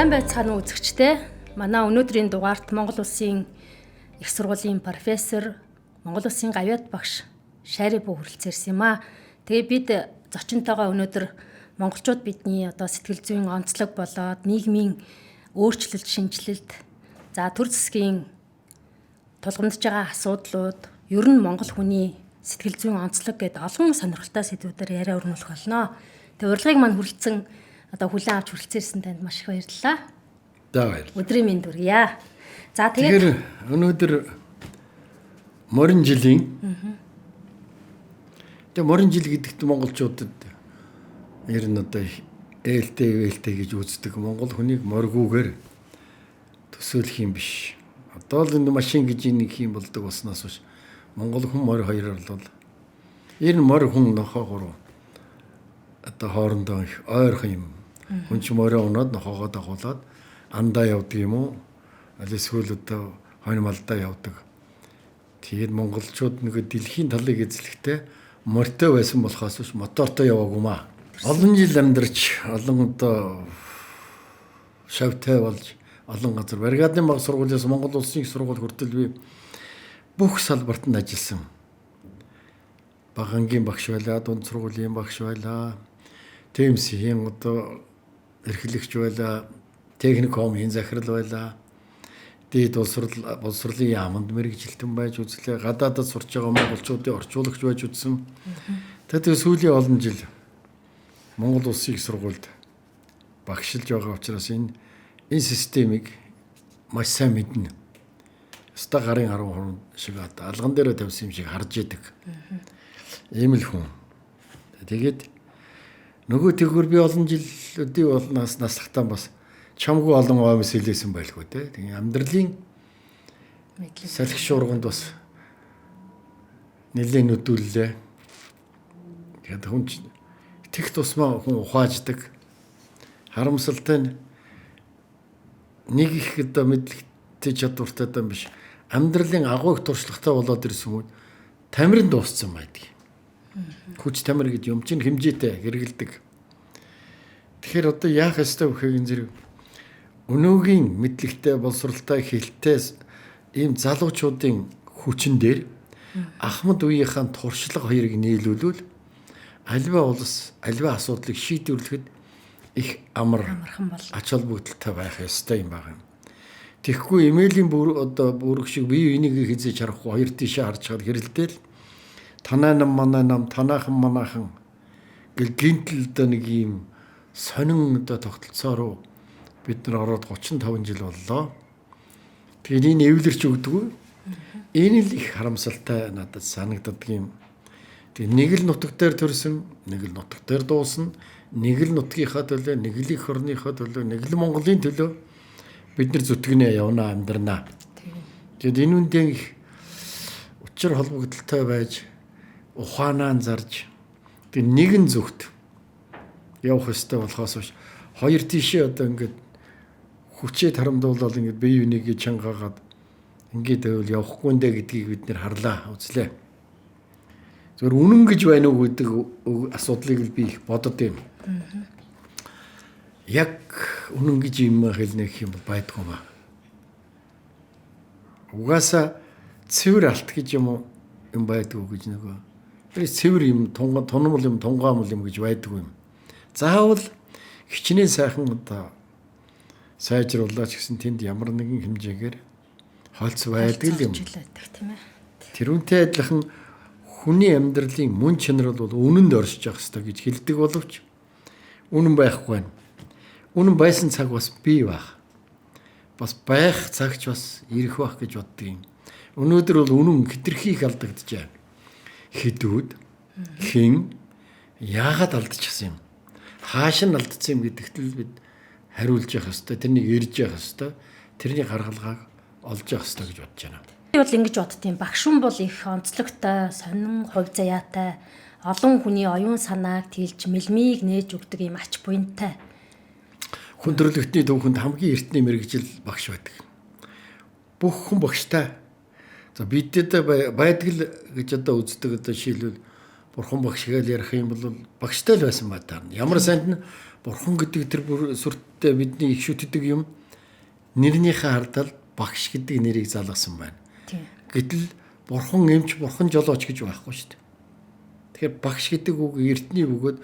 Сайн байцгаана уу үзэгчдээ. Манай өнөөдрийн дугаарт Монгол Улсын их сургуулийн профессор, Монгол Улсын гавьяат багш Шари бүү хүрэлцээрсэн юм аа. Тэгээ бид зочинтойгоо өнөөдөр монголчууд бидний одоо сэтгэл зүйн онцлог болоод нийгмийн өөрчлөлт, шинжилэлт, за төр засгийн тулгамдж байгаа асуудлууд, ер нь монгол хүний сэтгэл зүйн онцлог гэдэг олон сонирхолтой сэдвүүдээр яриа өрнүүлэх болно. Тэгээ урилгыг мань хүрэлцэн одоо хүлээн авч хүрэлцээрсэн танд маш их баярлалаа. За баярлалаа. Өдрийн мэнд хүргье. За тэгэхээр өнөөдөр морин жилийн тэгээ морин жил гэдэгт монголчуудад ер нь одоо ээлтэй гэж үздэг монгол хүнийг моргүүгээр төсөөлөх юм биш. Одоо л энэ машин гэж нэг юм болдог болсноос биш. Монгол хүн морь хоёроор л ер нь морь хүн нохоогоор одоо хоорондоо их ойрхон юм. Хүн ч морь унаад нохоогоо дагуулад андаа явдаг юм уу? Аль эсвэл одоо хонь малдаа явдаг. Тэгээд монголчууд нэг дэлхийн талыг эзлэхдээ морьтой байсан болохоос биш мотортой яваагүй маа. Олон жил амьдарч олон одоо шавтай болж олон газар бригадын баг сургуулиас Монгол Улсын их сургууль хүртэл би бүх салбарт нь ажилласан. Багангийн багш байлаа, дунд сургуулийн багш байлаа. ТМС-ийн одоо эрхлэгч байлаа, техникумын захирал байлаа. Дээд боловсролын яамд мэрэгжилтэн байж үзлээ. Гадаадд сурч байгаа монголчуудын орчуулагч байж үзсэн. Тэгээд сүүлийн олон жил Монгол Улсын их сургуульд багшилж байгаа учраас энэ системийг маш сайн мэднэ. Өста гарын 10 шиг алган дээр тавьсан юм шиг харж идэг. Ийм л хүн. Тэгээд нөгөө тэгвэр би олон жил өдий болноос наслахтаа бас чамгүй олон оомс хэлээсэн байлгүй те. Тэгээ амьдралын салхи шуурганд бас нэлээд нүдүүллээ. Тэгээд хүн тех тусмаа хүн ухааждаг. Харамсалтай нь нэг их одоо мэдлэгтэй чадвартай юм биш. Амьдралын агууг туршлагатай болоод ирсэн хүн тамирын дууссан байдаг. Хүч тамир гэж юм чинь хэмжээтэй хэрэгэлдэг. Тэгэхээр одоо яах ёстой вэ гэхээр зэрэг өнөөгийн мэдлэгтэй боловсралтай хэлтэй ийм залуучуудын хүчин дээр Ахмад үеийнхэн туршлага хоёрыг нийлүүлвэл альва улс альва асуудлыг шийдвэрлэхэд их амархан ач холбогдолтой байх ёстой юм байна. Тэгэхгүй эмээлийн бүрэг шиг бие биенийг хизээж харахгүй хоёр тишээ харж чад хэрэлдээл танаа нам манаа нам танаахан манаахан гэл гинтл одоо нэг юм сонин одоо тогтолцоороо бид нар ороод 35 жил боллоо. Тэгээд энэ эвлэрч өгдөггүй. Энэ л их харамсалтай надад санагддаг юм. Тэгээд нэг л нутаг дээр төрсөн, нэг л нутаг дээр дуусна, нэг л нутгийнхаа төлөө, нэг л их орныхоо төлөө, нэг л Монголын төлөө бид нар зүтгэнэ явна амьдрнаа. Тэгээд энэ үндэ их учир холбогдолтой байж ухаанаа зарж тэгээд нэгэн зүгт явах ёстой болохоос биш хоёр тишээ одоо ингээд хүчээ тарамдуулаад ингээд бие биенийг чангаагаад ингээд байвал явахгүй нэ гэдгийг бид нэр харлаа үзлээ. Зөвхөн үнэн гэж байна уу гэдэг асуудлыг л би их бодод юм. Яг үнэн гэж юм хэлнэ гэх юм байдгүй маа. Угаасаа цэвэр алт гэж юм байдгүй гэж нөгөө цэвэр юм тунмал юм тунгаамал юм гэж байдгүй юм. Заавал хичнээн сайхан одоо сайжруулаач гэсэн тэнд ямар нэгэн хэмжээгээр холц байдаг юм. Тэрүүнтэй адилхан хүний амьдралын мөн чанар бол үнэнд оршиж явах ёстой гэж хэлдэг боловч үнэн байхгүй байна. Үнэн байсан цаг бас бий байх. Бас байх цагч бас ирэх байх гэж боддог юм. Өнөөдөр бол үнэн хэтэрхийх алдагдчихэ. Хэдүүд хэн яагаад алдчихсан юм? Хааш нь алдсан юм гэдэгт л бид хариулж явах ёстой. Тэрнийг ирж явах ёстой. Тэрний гаргалгааг олж явах ёстой гэж бодож байна. Би бол ингэж боддtiin. Багшун бол их онцлогтой, сонин хувь заяатай, олон хүний оюун санааг тэлж мэлмийг нээж өгдөг юм ач буянтай. Хүн төрөлхтний төвхөнд хамгийн эртний мэрэгжил багш байдаг. Бүх хүн багштай. За бидэд байдаг л гэж одоо үздэг одоо шийдвэл бурхан багш гэж ярих юм бол багштай л байсан ба таа. Ямар санд нь бурхан гэдэг тэр бүр сүрттэй бидний их шүтдэг юм нэрнийхээ хардал багш гэдэг нэрийг залгасан байна. Гэтэл бурхан эмч, бурхан жолооч гэж байхгүй шүү дээ. Тэгэхээр багш гэдэг үг эртний бөгөөд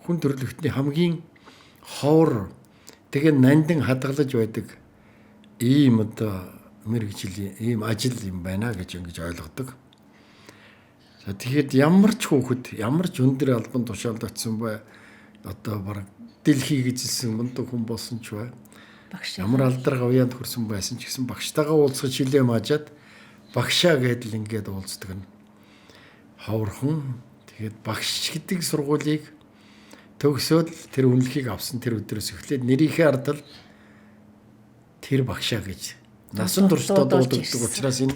хүн төрлөختний хамгийн ховор тэгээ нандин хадгалж байдаг ийм одоо мэрэгжлийн ийм ажил юм байна гэж ингэж ойлгодог. За тэгэхэд ямар ч хүүхэд ямар ч өндөр албан тушаалд очсон бай одоо бараг дэлхий гэжсэн мундаг хүн болсон ч бай. Ямар алдарга уяанд хүрсэн байсан ч гэсэн багштайгаа уулзах шилээ маажаад багшаа гэдэл ингээд уулздаг нь ховрхон. Тэгээд багш гэдэг сургуулийг төгсөөд тэр үнэлгийг авсан тэр өдрөөс эхлээд нэрийнхээ ардал тэр багшаа гэж насан туршдаа дууддаг учраас энэ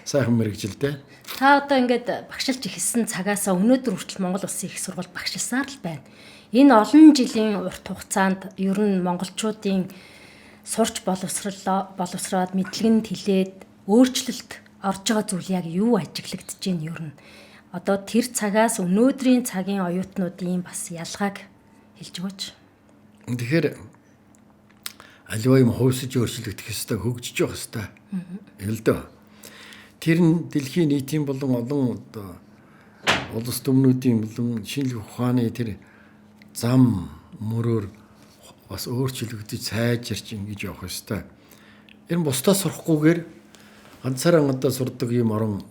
сайхан мэрэгжилтэй. Та одоо ингээд багшилж ихсэн цагаас өнөөдөр хүртэл Монгол Улсын их сургууль багшилсаар л байна. Энэ олон жилийн урт хугацаанд ер нь монголчуудын сурч боловсроод мэдлэг нь тэлээд өөрчлөлт орж байгаа зүйл яг юу ажиглагдж байна ер нь. Одоо тэр цагаас өнөөдрийн цагийн оюутнуудын бас ялгааг хэлж өгөөч. Тэгэхээр аливаа юм хувьсаж өөрчлөгдөх ёстой, хөгжиж явах ёстой. Л дөө. Тэр нь дэлхийн нийтийн болон олон одоо улс төмнүүдийн болон шинжлэх ухааны тэр зам мөрөөр бас өөрчлөгдөж сайжирч ингэж явах ёстой. Энэ бусдаа сурахгүйгээр ганцаараа одоо сурдаг юм орон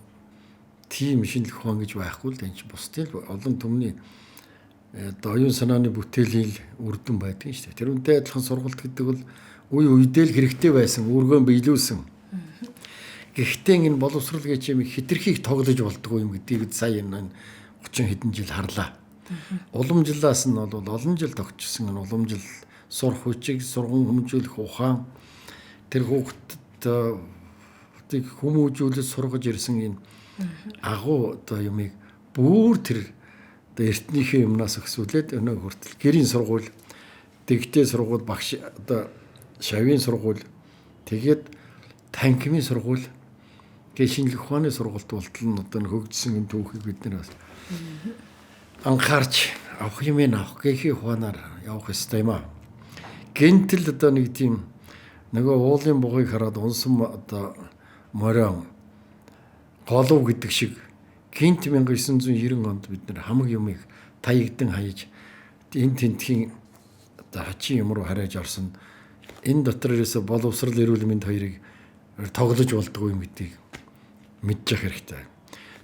тийм шинжлэх ухаан гэж байхгүй л энэ чинь бусдын олон төмний одоо оюун санааны бүтээлийг үрдэн байдаг шүү дээ. Тэр үнтэй адилхан сургалт гэдэг бол үе үедээ л хэрэгтэй байсан, өргөн биелүүлсэн. Гэхдээ энэ боловсрал гэж юм хитрхийг тоглож болдгоо юм гэдгийг сая энэ 30 хэдэн жил харлаа. Уламжлалаас нь бол олон жил тогтчихсон энэ уламжлал сурах хүчийг сурган хүмүүжүүлэх ухаан тэр хүүхдэд хүмүүжүүлж сургаж ирсэн энэ агуу одоо юмыг бүр тэр одоо эртнийхээ юмнаас өсвөлээд өнөө хүртэл гэрийн сургууль, дэгтэй сургууль, багш одоо шавийн сургууль, тэгээд танкимын сургууль гээ шинжлэх ухааны сургалт болтол нь одоо хөгжсөн юм түүхийг бид нэр бас анхаарч авах юмыг авах гэхийн ухаанаар явах ёстой юм аа. Гэнтэл одоо нэг тийм нөгөө уулын бугыг хараад унсан одоо морион голов гэдэг шиг гинт 1990 онд бид нэр хамаг юмыг таягдан хаяж энэ тентхийн одоо хачин юм руу харайж орсон энэ дотор ерөөсө боловсрал эрүүл мэнд хоёрыг тоглож болдгоо юм гэдгийг мэдчих хэрэгтэй.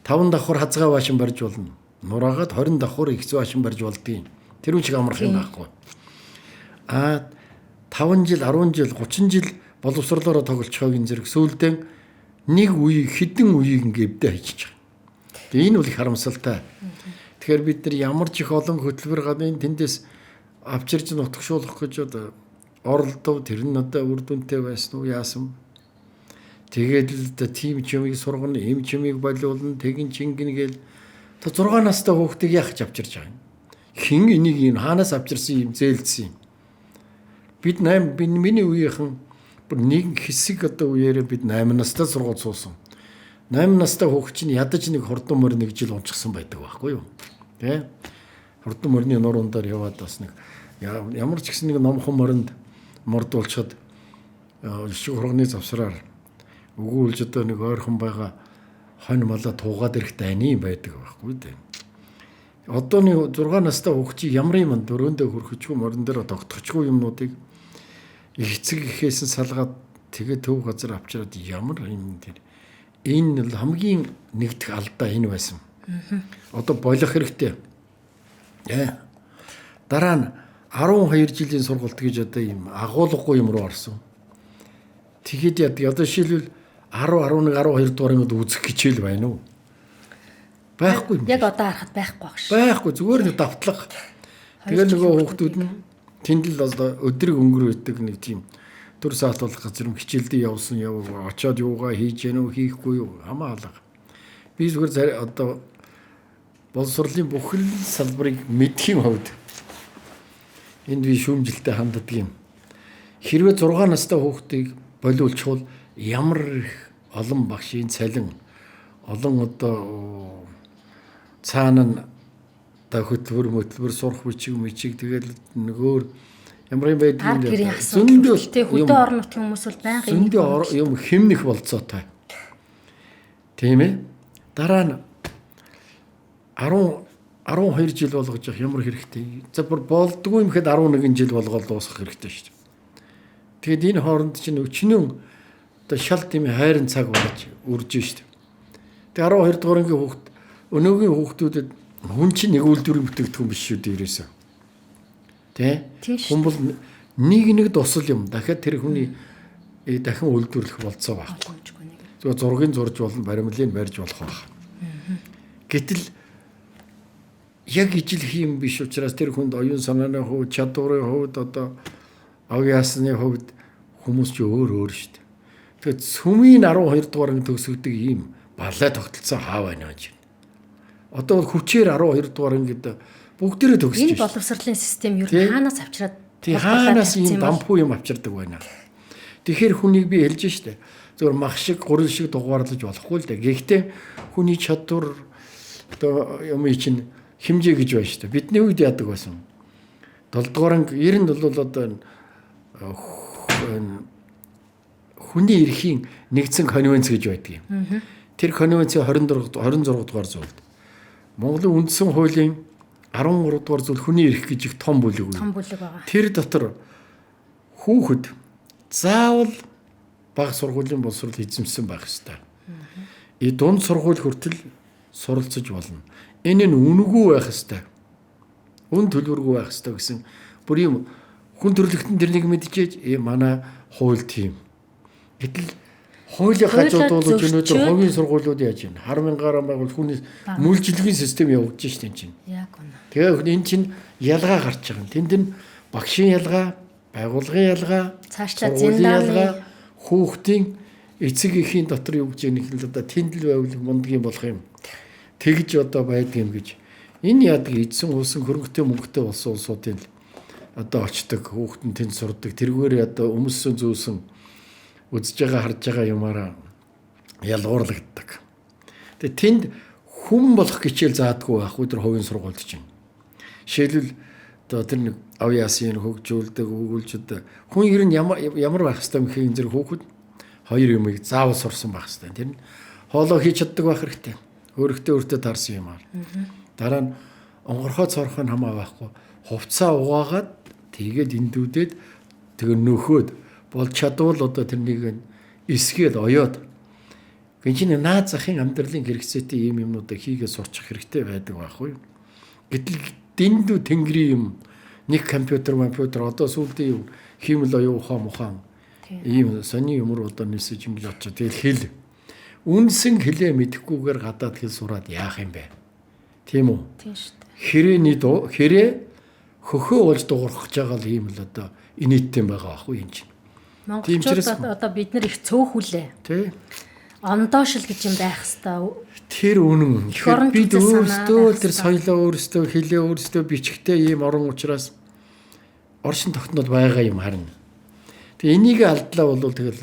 5 давхар хазгаа баашин барьж болно. Нураагаад 20 давхар ихцүү баашин барьж болдгийг. Тэр үчиг амрах юм байхгүй. 5 жил, 10 жил, 30 жил боловсрлоороо тоглолцохыг энэ зэрэг сүүлдээ нэг үе хідэн үеийг ингээд хийчих. Тэгээ энэ бол их харамсалтай. Тэгэхээр бид нар ямар ч их олон хөтөлбөр гадны тэндээс авчирж нутгшуулах гэж одоо оролдов тэр нь одоо үр дүнтэй байсан уу яасан. Тэгээд л да тийм чимийг сургана, эм чимийг болиулна, тэгин чингэн гээл то 6 настай хүүхдийг яах гэж авчирч байгаа юм. Хин энийг энэ хаанаас авчирсан юм зээлдсэн юм. Бид миний үеийнхэн нэг хэсэг одоо үеэрээ бид 8 настай сургууль суусан. 8 настай хүүхд чинь ядаж нэг хурдан морь нэг жил унчихсан байдаг байхгүй юу? Тэ? Хурдан морьны нурундаар яваад бас нэг ямар ч гэсэн нэг номхон моринд мордуулчаад шиг хурганы завсраар өгүүлж одоо нэг ойрхон байгаа хонь малаа туугаад ирэх дайны байдаг байхгүй дээ. Одоо нэг 6 настай хүүхд ямар юм дөрөөндөө хөрөхчгүй морин дээр тогтохчгүй юмнуудыг эцэг ихээсэн салгаад тэгээ төв газар авчираад ямар юм тэр энэ л хамгийн нэгдэх алдаа энэ байсан. Одоо болох хэрэгтэй. Дараа нь 12 жилийн сургалт гэж одоо юм агуулгагүй юм руу орсон. Тэгэхэд одоо жишээлбэл 10, 11, 12 дугаар ангид үзэх хичээл байна уу? Байхгүй юм. Яг одоо харахад байхгүй баг ш. Байхгүй зүгээр нэг давтлага. Тэгээ нөгөө хүүхдүүд нь тэнд л өдрийг өнгөрөөдөг нэг тийм төр саатуулах газар хичээлдээ явсан очоод юугаа хийж яана уу хийхгүй юу хамаалга. Би зүгээр одоо боловсролын бүхэл салбарыг мэдхийн хувьд энд би шүүмжилтэй ханддаг юм. Хэрвээ 6 настай хүүхдийг болиулчихвал ямар их олон багшийн цалин олон одоо цаана та хөтөлбөр сурах бичиг тэгээд нөгөө Ямар юм байдгийг гэрийн асуудал тий хөдөө орон нутгийн хүмүүс бол байнга зөндөө юм хэмнэх болцоотой. Тийм ээ. Дараа нь 12 жил болгож явах ямар хэрэгтэй. За бүр болдгүй юм хэд 11 жил болгоод дуусгах хэрэгтэй шүү дээ. Тэгэд энэ хооронд чинь өчнөн одоо шал тийм хайрын цаг болж үрж шүү дээ. Тэгээ 12 дугаар ангийн хүүхд өнөөгийн хүүхдүүдэд хүн чинь нэг үйлдвэрийн бүтээгдэхүүн биш шүү дээ ерөөсөө. Тэ? Хүн бол нэг тусал юм. Дахиад тэр хүний дахин үйлдвэрлэх болцоо байхгүй. Зүгээр зургийг зурж болно, баримлыг барьж болох байх. Гэтэл яг ижил хийм биш учраас тэр хүнд оюун санааны хувьд, чадварын хувьд одоо ав ясны хувьд хүмүүс ч өөр шүү дээ. Тэгэхээр сүмийн 12 дугаар анги төгсгдөг ийм балай тогтолцоо хаа байна гэж. Одоо хүчээр 12 дугаар ангид бүгдээрээ төгсөж байна. Энэ боловсролын систем ер нь хаанаас авчираад хаанаас ийм дампуу юм авчирдаг байна. Тэгэхээр хүнийг би хэлж штэ. Зөвхөн мах шиг, гурил шиг дугаарлаж болохгүй л дээ. Гэхдээ хүний чадвар одоо юм чинь хэмжээ гэж байна штэ. Бидний үед яадаг байсан. 7 дугаар анги 90 бол одоо хүний эрхийн нэгдсэн конвенц гэж байдаг юм. Тэр конвенцийн 26 дугаар зүйлд Монголын үндсэн хуулийн 13 дугаар зүйл хүний эрх гэж их том бүлэг байгаа. Тэр дотор хүүхэд заавал бага сургуулийн боловсрол эзэмсэн байх ёстой. Дунд сургууль хүртэл суралцж болно. Энэ нь үнэгүй байх ёстой. Үн төлбөргүй байх ёстой гэсэн бүр юм хүн төрөлхтөн тэрнийг мэдчихэж манай хууль тийм. Гэтэл хуулийн хажуудуулж өнөөдөр хувийн сургуулиуд яаж байна? Хармангаараа байгуул хүний мүлжилгийн систем явагдаж штэ энэ чинь. Яг үнэ. Тэгээ энэ чинь ялгаа гарч байгаа юм. Тэнд нь багшийн ялгаа, байгууллагын ялгаа, цаашлаа зиндааны хүүхдийн эцэг эхийн дотор юу гэж нэг л одоо тэндэл байвал мундгийн болох юм. Тэгж одоо байдгийм гэж. Энэ яадаг эзэн улсын хөрөнгөтэй мөнгөтэй болсон улсуудын одоо очдог хүүхдэн тэнд сурдаг. Тэргээр одоо өмссөн зөөсөн үзэж байгаа харж байгаа юмараа ялгуурлагддаг. Тэгээ тэнд хүн болох хичээл заадаггүй байх өдөр хувийн сургуульд чинь. Жишээлбэл одоо тэр нэг ав яасын хөгжүүлдэг өгүүлжүүд хүн ер нь ямар байх хэвээр мэхийн зэрэг хүүхэд хоёр юмыг заавал сурсан байх хэвээр. Тэр нь хоолоо хийж чаддаг байх хэрэгтэй. Өөртөө таарсан юм аа. Дараа нь онгорхоо цорхоо хамаа байхгүй. Хувцаа угаагаад тэгээд эндүүдээд тэгээ нөхөөд бол чадвал одоо тэрнийг эсгээл оёод гинжин наад захын амьдралын хэрэгцээтэй ийм юмнуудыг хийгээ сурчих хэрэгтэй байдаг байхгүй юу. Гэтэл дэндүү тэнгэрийн юм нэг компьютер одоо сүүлдээ юу хиймэл оюу ухаан ийм сони юмруу одоо нисэж ингэж очиж тэгэл хэл үнсэн хэлээ мэдэхгүйгээр гадаад хэл сураад яах юм бэ? Тийм үү? Тийм шүү дээ. Хэрээний дуу хэрээ хөхөө болж дуурхаж байгаа л ийм л одоо инээдтэй байгаа байхгүй юм чинь. Монголчууд одоо бид нар их цөөхүлээ. Тий. Ондоошл гэж юм байх хэвээр. Тэр үнэн. Бид өөрсдөө тэр соёлоо өөрсдөө хэлээ өөрсдөө бичгтэй ийм орон учраас оршин тогтнол байгаа юм харна. Тэгээ энийг алдлаа бол тэгэл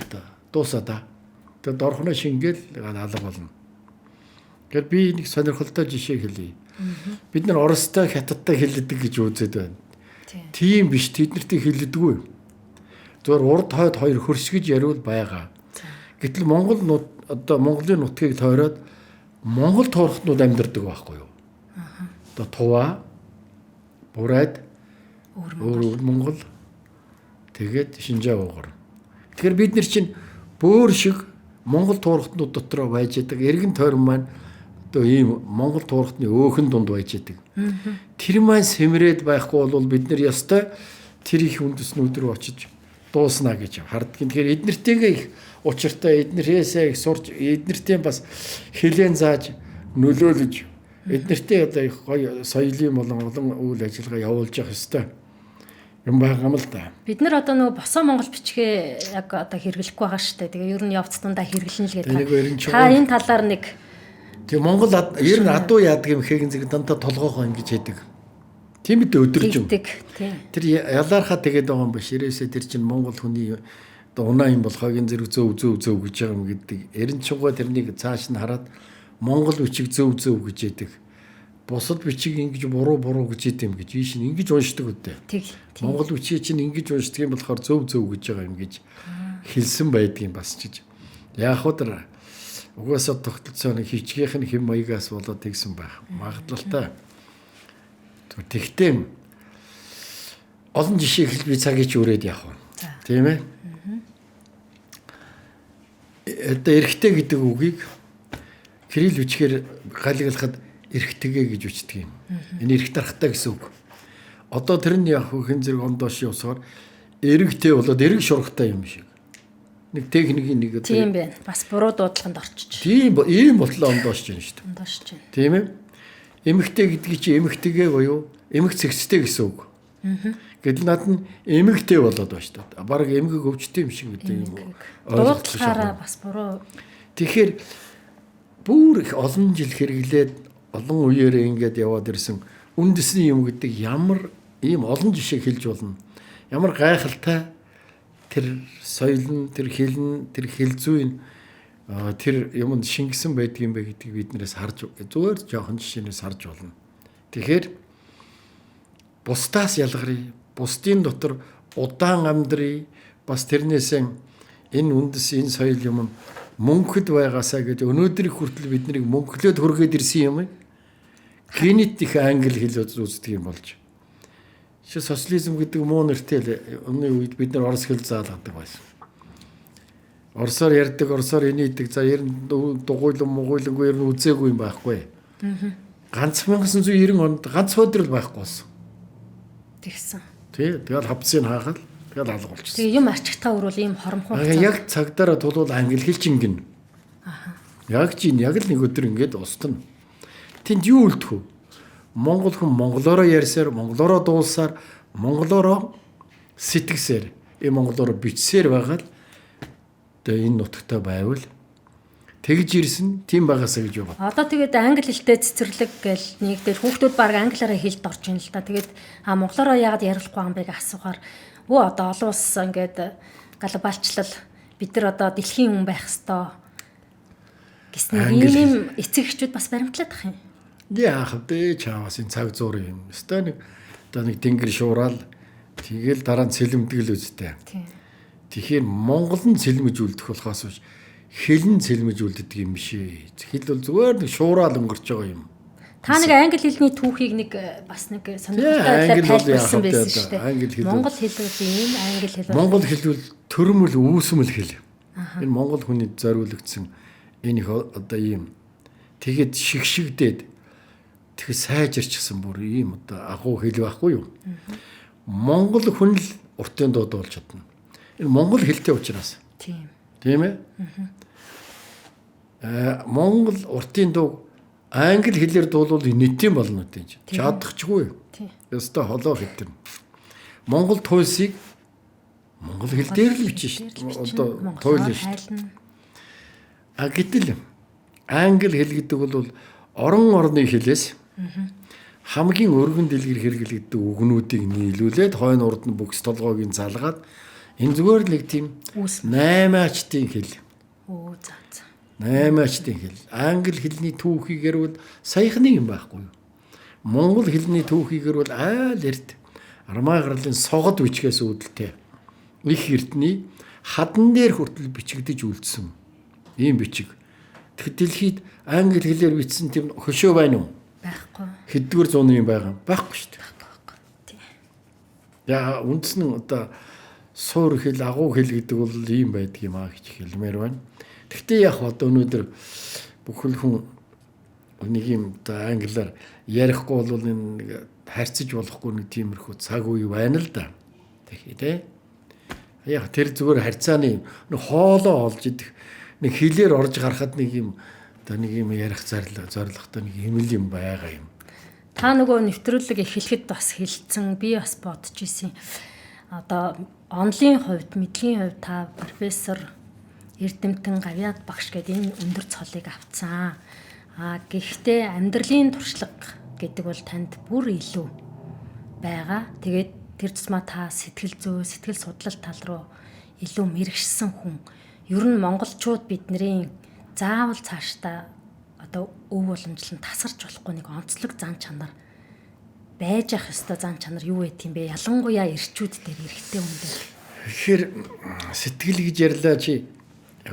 дуусаа да. Тэгээд орхоно шингээл алга болно. Тэгэхээр би нэг сонирхолтой жишээ хэлье. Бид нар Оростой Хятадтай хэлдэг гэж үзээд байна. Тийм биш тэднэртэй хэлдэггүй. Зөвөр урд хойд хоёр хөрсгөж яриул байгаа. Гэтэл Монголын нутгийг тойроод Монгол туурхтнууд амьдардаг байхгүй юу? Одоо Тува, Бурайд, Өөр Монгол тэгээд Шинжаав уугар. Тэгэхээр бид нар чинь бөөр шиг Монгол туурхтнууд дотроо байж байгаа. Эргэн тойрон маань одоо ийм Монгол туурхтны өөхөн дунд байж байгаа. Тэр маань сэмрээд байхгүй бол бид нар ёстой тэр их үндэснүүд рүү очиж дууснаа гэж харддаг. Тэгэхээр эднэртэйгээ их учиртай эднэрээсээ их сурч эднэртэй бас хэлэн зааж нөлөөлөж эднэртэй одоо их гоё соёлын болон олон үйл ажиллагаа явуулж явах ёстой юм байгаа юм л да. Бид нар одоо нөгөө босоо монгол бичгээ яг одоо хэрэглэхгүй байгаа шүү дээ. Тэгээ ер нь явц тундаа хэрэглэнэ л гэдэг. Та энэ талаар нэг тэг Монгол ер нь адуу яадаг юм хээгэн зэрэг дандаа толгоохоо ингэж хийдэг. Тийм үү өдөржин. Тэр ялаархаа тэгээд байгаа юм биш. Ерөөсөө тэр чинь Монгол хүний одоо унаа юм болохогийн зэрэг зөв гэж байгаа юм гэдэг. Эрен чугаа тэрнийг цааш нь хараад Монгол бичиг зөв гэж яадаг. бусад бичиг ингэж буруу гэж идэм гэж ийш нь ингэж уншдаг үдэ. Тэг. Монгол бичиг чинь ингэж уншдаг юм болохоор зөв гэж байгаа юм гэж хэлсэн байдгийн бас чиж. Яг худаа угаасаа тогтолцооны хичгийнх нь хэм маягаас болоод тэгсэн байх. Магадлалтай. Тэгтээ олон жишээ хэлбэл би цагийг өрөөд явах. Тийм ээ. Одоо эрхтэй гэдэг үгийг Кирилл бичгээр галиглахад эрхтэйгээ гэж үчдэг юм. Энэ эрх дарахтай гэсэн үг. Одоо тэр нь яг хэн зэрэг ондоош явсаар эрэгтэй болоод эрэг шургтай юм шиг. Нэг техникийн нэг одоо Тийм байна. Бас буруу дуудлаганд орчиж. Тийм ийм бодлоо ондоошж байна шүү дээ. Ондоошж байна. Тийм ээ. Эмэгтэй гэдгийг чи эмэгтэйгээ буюу эмэг цэгцтэй гэсэн үг. Гэтэл над нь эмэгтэй болоод байна шүү дээ. Бараг эмгэг өвчтэй юм шиг гэдэг юм. Дуудлагаараа бас буруу. Тэгэхээр бүр их олон жил хэрэглээд олон үеэрээ ингээд яваад ирсэн үндэсний юм гэдэг ямар ийм олон жишээ хэлж болно. Ямар гайхалтай тэр соёл нь, тэр хэл нь, тэр хэл зүй нь тэр юмд шингэсэн байдгийн бэ гэдгийг биднээс харж зүгээр жоохон жишээнээс харж болно. Тэгэхээр бусдаас ялгарыг, бусдын дотор удаан амьдрий, бас тэрнээсээ энэ үндэс, энэ соёл юм мөнхөд байгаасаа гэж өнөөдрийг хүртэл биднийг мөнхлөөд хүргээд ирсэн юм. Генет их англи хэл үздэг юм болж. Чи социализм гэдэг муу нэртэй өнөө үед бид нар орос хэл заалгадаг байсан. Оросоор ярьдаг, оросоор инээдэг. За ер нь дугуйлан мугуйлангүй ер нь үзээгүй юм байхгүй. Ганц 1990 онд ганц өдрөл байхгүй болсон. Тэгсэн. Тий, тэгэл хавцыг хаахад тэгэл алга болчихсон. Тэгээ юм арчигтаа өрвөл ийм хоромхон. Яг цагдаараа тулвал англи хэл чингэн. Яг л нэг өдөр ингээд устна. Тэнд юу үлдэх вэ? Монгол хүн монголоороо ярьсаар, монголоороо дуулсаар, монголоороо сэтгэсээр, монголоороо бичсээр байгаа л тэгээ энэ нутагтаа байвал тэгж ирсэн тийм байгаасаа гэж байна. Одоо тэгээд англи хэлтэй цэцэрлэг гэл нэгдэл хүүхдүүд баг англиараа хэлд орж ийн л та. Тэгээд монголоороо яагаад ярилцахгүй юм бэ гэж асуухаар одоо олон улс ингээд глобалчлал бид нар одоо дэлхийн хүн байх ёстой гэсэн ийм эцэг эхчүүд бас баримтлаад ах юм. Яах вэ? Чаавас энэ цаг зур юм. Өстой нэг тэнгэр шуурал тэгэл дараа нь цэлмэдгэл үстэй. Тэгэхээр Монгол нь цэлмэж үлдэх болохоос биш хэл нь цэлмэж үлддэг юм шээ. Хэл бол зүгээр нэг шуурал өнгөрч байгаа юм. Та нэг англи хэлний түүхийг нэг бас нэг сонирхолтой тайлбарласан байсан шүү дээ. Монгол хэл бол ийм англи хэл. Монгол хэл бол төрөмөл үүсмэл хэл. Энэ монгол хүний зориулагдсан энэ их одоо ийм тэгэд шигшигдээд тэгэхээр сайжирчсан бүр ийм одоо агуу хэл байхгүй юу? Монгол хүн л уртын дууд болж чадна. Энэ монгол хэлтэй учраас. Тийм ээ? Монгол уртын дуу англи хэлээр дуулвал нийтийн болно тийм ч. Чадахчгүй. Яста холоо хэлтэн. Монгол туйлсыг монгол хэл дээр л бичнэ шүү дээ. Одоо туйлна шүү дээ. Гэтэл англи хэл гэдэг бол орон орны хэлээс хамгийн өргөн дэлгэр хэрэглэгддэг үгнүүдийг нийлүүлээд хойно урд нь бүгс толгойг залгаад энэ зүгээр л нэг тийм 8-ачтын хэл. 8-ачтын хэл. Англи хэлний түүхийгээр бол саяхны юм байхгүй юу? Монгол хэлний түүхийгээр бол айл эрт Армаа гарлын согод бичгээс үүдэлтэй их эрдний хадан дээр хүртэл бичигдэж үлдсэн ийм бичиг. Тэгэхэд дэлхийд англи хэлээр бичсэн тийм хөшөө байна уу? Байхгүй. Хэддүгээр зууны юм байгаа юм? Байхгүй шүү дээ. Яа үндсэн нь одоо суур хэл, агуу хэл гэдэг бол ийм байдаг юм аа гэж хэлмээр байна. Гэхдээ яг одоо өнөөдөр бүхэл хүн нэг юм одоо англиар ярихгүй бол энэ харьцаж болохгүй нэг тиймэрхүү цаг үе байна л да. Тэгэхээр тий. Яг тэр зүгээр харьцааны нэг хоолоо олж идэх нэг хэлээр орж гарахад нэг юм одоо нэг юм ярих зорилготой нэг хэмэл юм байгаа юм. Та нөгөө нэвтрүүлэг эхлэхэд бас хэлсэн би бас бодож ирсэн. Одоо онлын хувьд, мэдлийн хувьд та профессор Эрдэмтэн Гавьяат багш гэдэг энэ өндөр цолыг авцсан. Гэхдээ амьдралын туршлага гэдэг бол танд бүр илүү байгаа. Тэгээд тэр тусмаа та сэтгэл зүй, сэтгэл судлал тал руу илүү мэрэгшсэн хүн. Ер нь монголчууд бидний заавал цаашдаа одоо өв уламжлан тасарч болохгүй нэг онцлог зан чанар байж ах ёстой зан чанар юу вэ тийм бэ? Ялангуяа эрчүүд дээр эрэгтэй хүн дээр. Тэгэхээр сэтгэл гэж ярьлаа чи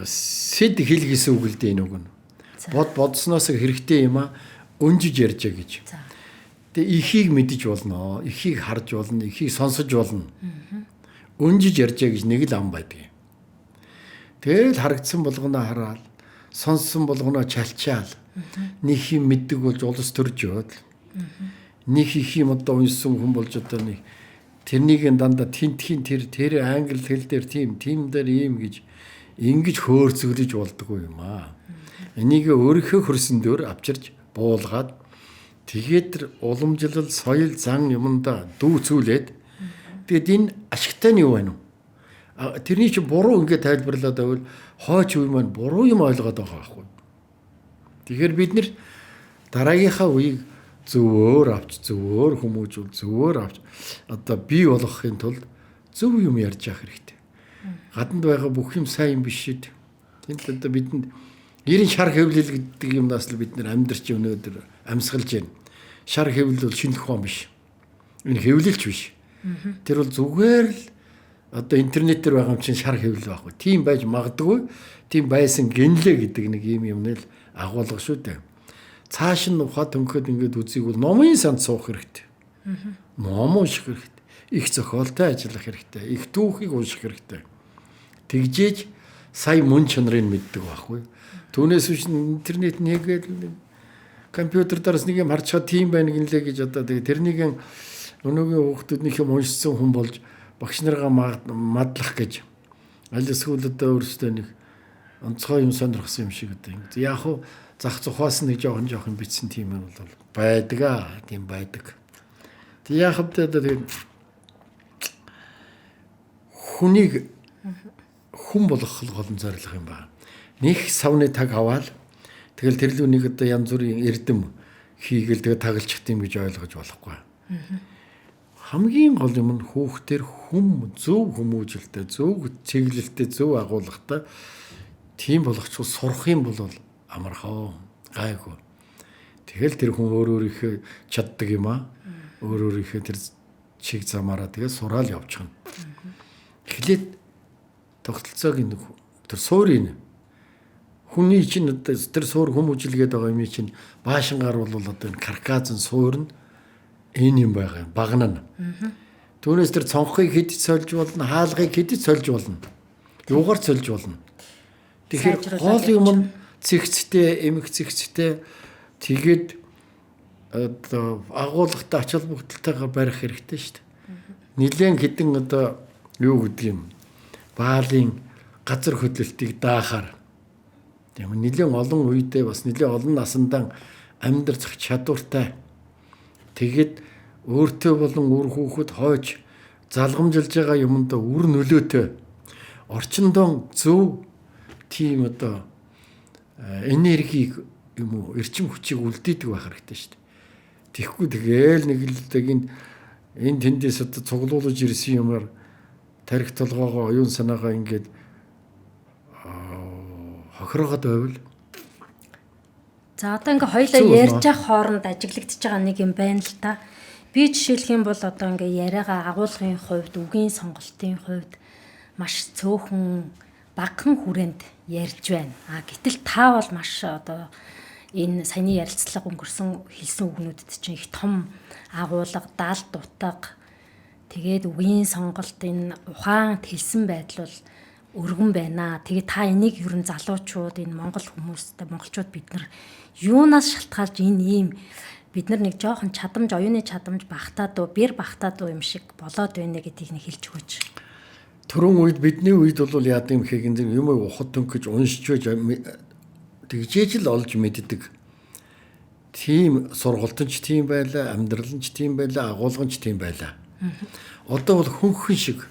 сэд хэл гэсэн үг л дээ энэ үг нь. Бодсноос хэрэгтэй юм а өнжиж ярьжээ гэж. Тэгээ ихийг мэдэж болно, ихийг харж болно, ихийг сонсож болно. Өнжиж ярьжээ гэж нэг л ам байдаг. Тэгэл харагдсан болгоно хараад, сонссон болгоно чалчаал. Нэг юм мэддэг болж улс төрж яваад. Нэг их юм одоо уншсан хүн болж одоо нэг тэрнийг дандаа тентхийн тэр англи хэл дээр тийм дээр ийм гэж ингэж хөөрцөглөж болдгоо юм аа. Энийг өөрийнхөө хөрсөн дөр авчирч буулгаад тэгээд тэр уламжлал соёл зан юмда дүүцүүлээд тэгээд энэ ашигтай нь юу вэ? Тэрний чи буруу ингээд тайлбарлаад байвал хойч үе маань буруу юм ойлгоод байгаа байхгүй. Тэгэхээр бид нэр дараагийнхаа үеийг зөвөр авч зөвөр хүмүүжүүл зөвөр авч одоо бий болгохын тулд зөв юм ярьж явах хэрэгтэй. Гаданд байгаа бүх юм сайн юм биш шүү дээ. Тэнд одоо бидэнд 90 шар хэвлэл гэдэг юмнаас л бид нэр амьдарч өнөөдөр амьсгалж байна. Шар хэвлэл бол шинэ ухаан биш. Энэ хэвлэлч биш. Тэр бол зүгээр л одоо интернетээр байгаа юм чинь шар хэвлэл байхгүй. Тийм байж магадгүй. Тийм байсан гинлээ гэдэг нэг юм л агуулга шүү дээ. Цааш нь ухаа төнхөд ингээд үзийг бол номын санд суух хэрэгтэй. Ном унших хэрэгтэй. Их зохиолтой ажиллах хэрэгтэй. Их түүхийг унших хэрэгтэй. Тэгжээж сая мөн чанарыг мэддэг байхгүй. Түүнээс биш интернет нэгээд компьютер дээрс нэг юм харчаа тийм байна гинлээ гэж одоо тэрнийг өнөөгийн хүүхдүүднийх юм уншсан хүн болж багш нараа мадлах гэж аль эсвэл одоо өөрөөсөө нэг онцгой юм сонирхсан юм шиг одоо ингэ. Яг хуу зах зухаас нэг жоохон бичсэн тийм юм бол байдаг аа, тийм байдаг. Тэг яг хэвдээ хүнийг хүн болгох голон зорилго юм байна. Нэг савны таг аваад тэгэл тэрлүү нэг одоо янз бүрийн эрдэм хийгээл тэгээ тагалчих тийм гэж ойлгож болохгүй. Хамгийн гол юм нь хүүхдэр зөв хүмүүжлэлтэй, зөв чиглэлтэй, зөв агуулгатай тийм болгочихвол сурах юм бол амархаа гайгүй. Тэгэл тэр хүн өөрийнхөө чаддаг юм аа. Өөрийнхөө тэр чиг замаараа тэгээ сураал явчихна. Эхлээд тогтолцоог тэр суурийн хүний чинь тэр суур хүмүүжлгээд байгаа юм чинь баашингаар бол одоо энэ карказын суур нь энэ юм байгаа юм багнана. Түүнээс тэр цонхыг хэдэж сольж болно, хаалгыг хэдэж сольж болно. Юугаар сольж болно. Тэгэхээр гол юм нь цэгцтэй, эмх цэгцтэй тэгээд одоо агуулгатай ач холбогдолтойгоор барих хэрэгтэй шүү дээ. Нилээн хідэн одоо юу гэдэг юм баалын газар хөдлөлтийг даахаар тийм нэлээд олон үедээ бас нэлээд олон насандаа амьдарч чадвартай тэгээд өөртөө болон үр хүүхэд хойч залгамжилж байгаа юмд үр нөлөөтэй орчиндөө зөв тийм одоо энергийг юм уу эрчим хүчийг үлдээдэг байх хэрэгтэй шүү дээ. Тэгэхгүй тэгээл нэг л энэ тэндээс одоо цуглуулж ирсэн юмар тарих толгоогоо оюун санаагаа ингээд хохирогод байвал за одоо ингээ хоёлаа ярьж явах хооронд ажиглагдчихж байгаа нэг юм байна л та. Би жишээлх юм бол одоо ингээ яриагаа агуулгын хувьд, үгийн сонголтын хувьд маш цөөхөн багахан хүрээнд ярьж байна. Гэтэл та бол маш одоо энэ саяны ярилцлага өнгөрсөн хэлсэн үгнүүдэд чинь их том агуулга, даалт дутаг тэгээд үгийн сонголт энэ ухаан хэлсэн байдал бол өргөн байна. Тэгээд та энийг ер нь залуучууд энэ монгол хүмүүстэй монголчууд бид нар юунаас шалтгаалж энэ ийм бид нар нэг жоохон чадамж, оюуны чадамж багтаад бэр багтаад юм шиг болоод байна гэдгийг нэг хэлж өгөөч. Түрүүн үед бидний үед бол яад юм хэрэг энэ юм ухад төнгөж уншиж тэгжээж л олж мэддэг. Тийм сургалтанч тийм байлаа, амьдралч тийм байлаа, агуулганч тийм байлаа. Одоо бол хөнхөн шиг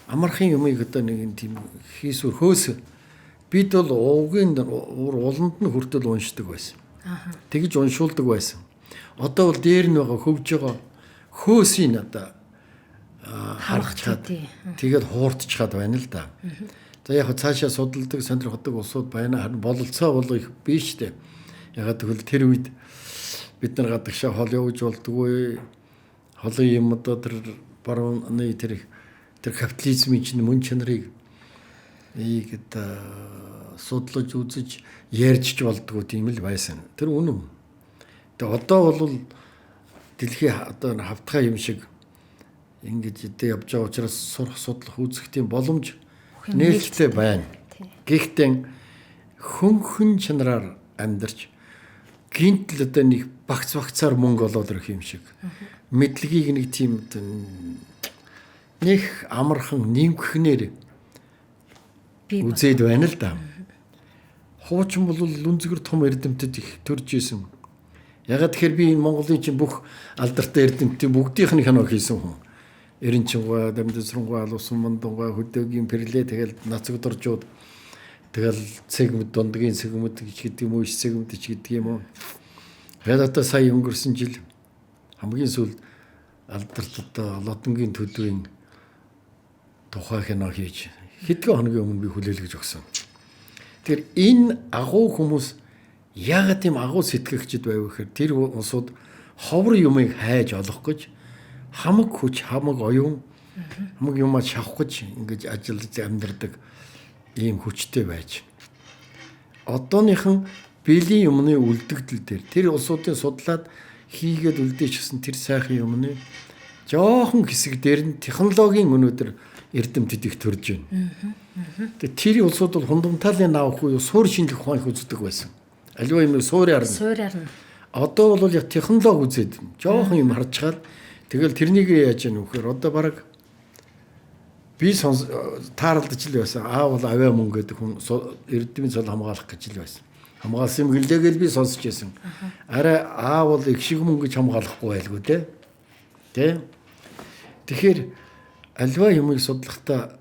амархан юмыг одоо нэг тийм хийсвэр хөөс бид бол уугийн уланд нь хүртэл уншдаг байсан. Тэгж уншуулдаг байсан. Одоо бол дээр нь байгаа хөвж байгаа хөөсийн одоо харахчаад тэгээд хуурдчихад байна л да. За яг цаашаа судалдаг, сонирхдаг улсууд байна. Харин бололцоо бол их биш дээ. Ягаад гэвэл тэр үед бид нар гадагшаа хол явж болдгоо. Холын юм одоо тэр барууны тэр капитализмын чинь мөн чанарыг судлаж үзэж ярьж болдгоо тийм л байсан. Тэр үнэн. Тэгээ одоо бол дэлхийн одоо хавтгай юм шиг ингэж өдөө явж байгаа учраас сурах судлах үзэх тийм боломж нээлттэй байна. Гэхдээ хөнхөн чанараар амьдарч гинт л одоо нэг багцаар мөнгө олоод ирэх юм шиг мэдлэгийг нэг тийм нэг амархан нимгхнэр үзээд байна л да. Хуучин бол үнзгэр том эрдэмтэд их төрж исэн. Ягаад тэгэхээр би энэ Монголын чинь бүх алдартай эрдэмтдийн бүгдийнх нь кино хийсэн хүн. Эренчингаа, Дамжирсрангаа, Лусан Мандунгаа, Хөдөөгийн Перлээ тэгэл нацаг доржууд тэгэл цэгмэд дундгийн цэгмэд гэдэг юм уу, иш цэгмэд гэдэг юм уу. Хадата сая өнгөрсөн жил хамгийн сүүлд алдартай Лодонгийн төдвийн тухай кино хийж хэдхэн хоногийн өмнө би хүлээлгэж өгсөн. Тэгэхээр энэ агуу хүмүүс яагаад тийм агуу сэтгэгчд байв гэхээр тэр улсууд ховор юмыг хайж олох гэж хамаг хүч, хамаг оюун, хамаг юмаа шавах гэж ингэж ажиллаж амьдардаг ийм хүчтэй байж. Одооныхан биелийн юмны үлдэгдэл дээр тэр улсуудын судлаад хийгээд үлдээчихсэн тэр сайхан юмны жоохон хэсэг дээр нь технологийн өнөөдөр эрдэмтэд их төрж байна. Тэгээ тэр улсууд бол фундаменталын наавах уу, суур шинжлэх ухааныг үздэг байсан. Аливаа юм суурь арна. Одоо бол яг технологи үзээд жоохон юм харж чагаад тэгэл тэрнийг яаж яах вэ гэхээр одоо бараг би тааралдаж л байсан. Аавал аваа мөнгө гэдэг хүн эрдэмийн цол хамгаалах гэж л байсан. Хамгаалсан юм гэлээгээл би сонсч байсан. Арай аавал их шиг мөнгө гэж хамгаалахгүй байлгүй те. Тэгэхээр альва юмыг судлахдаа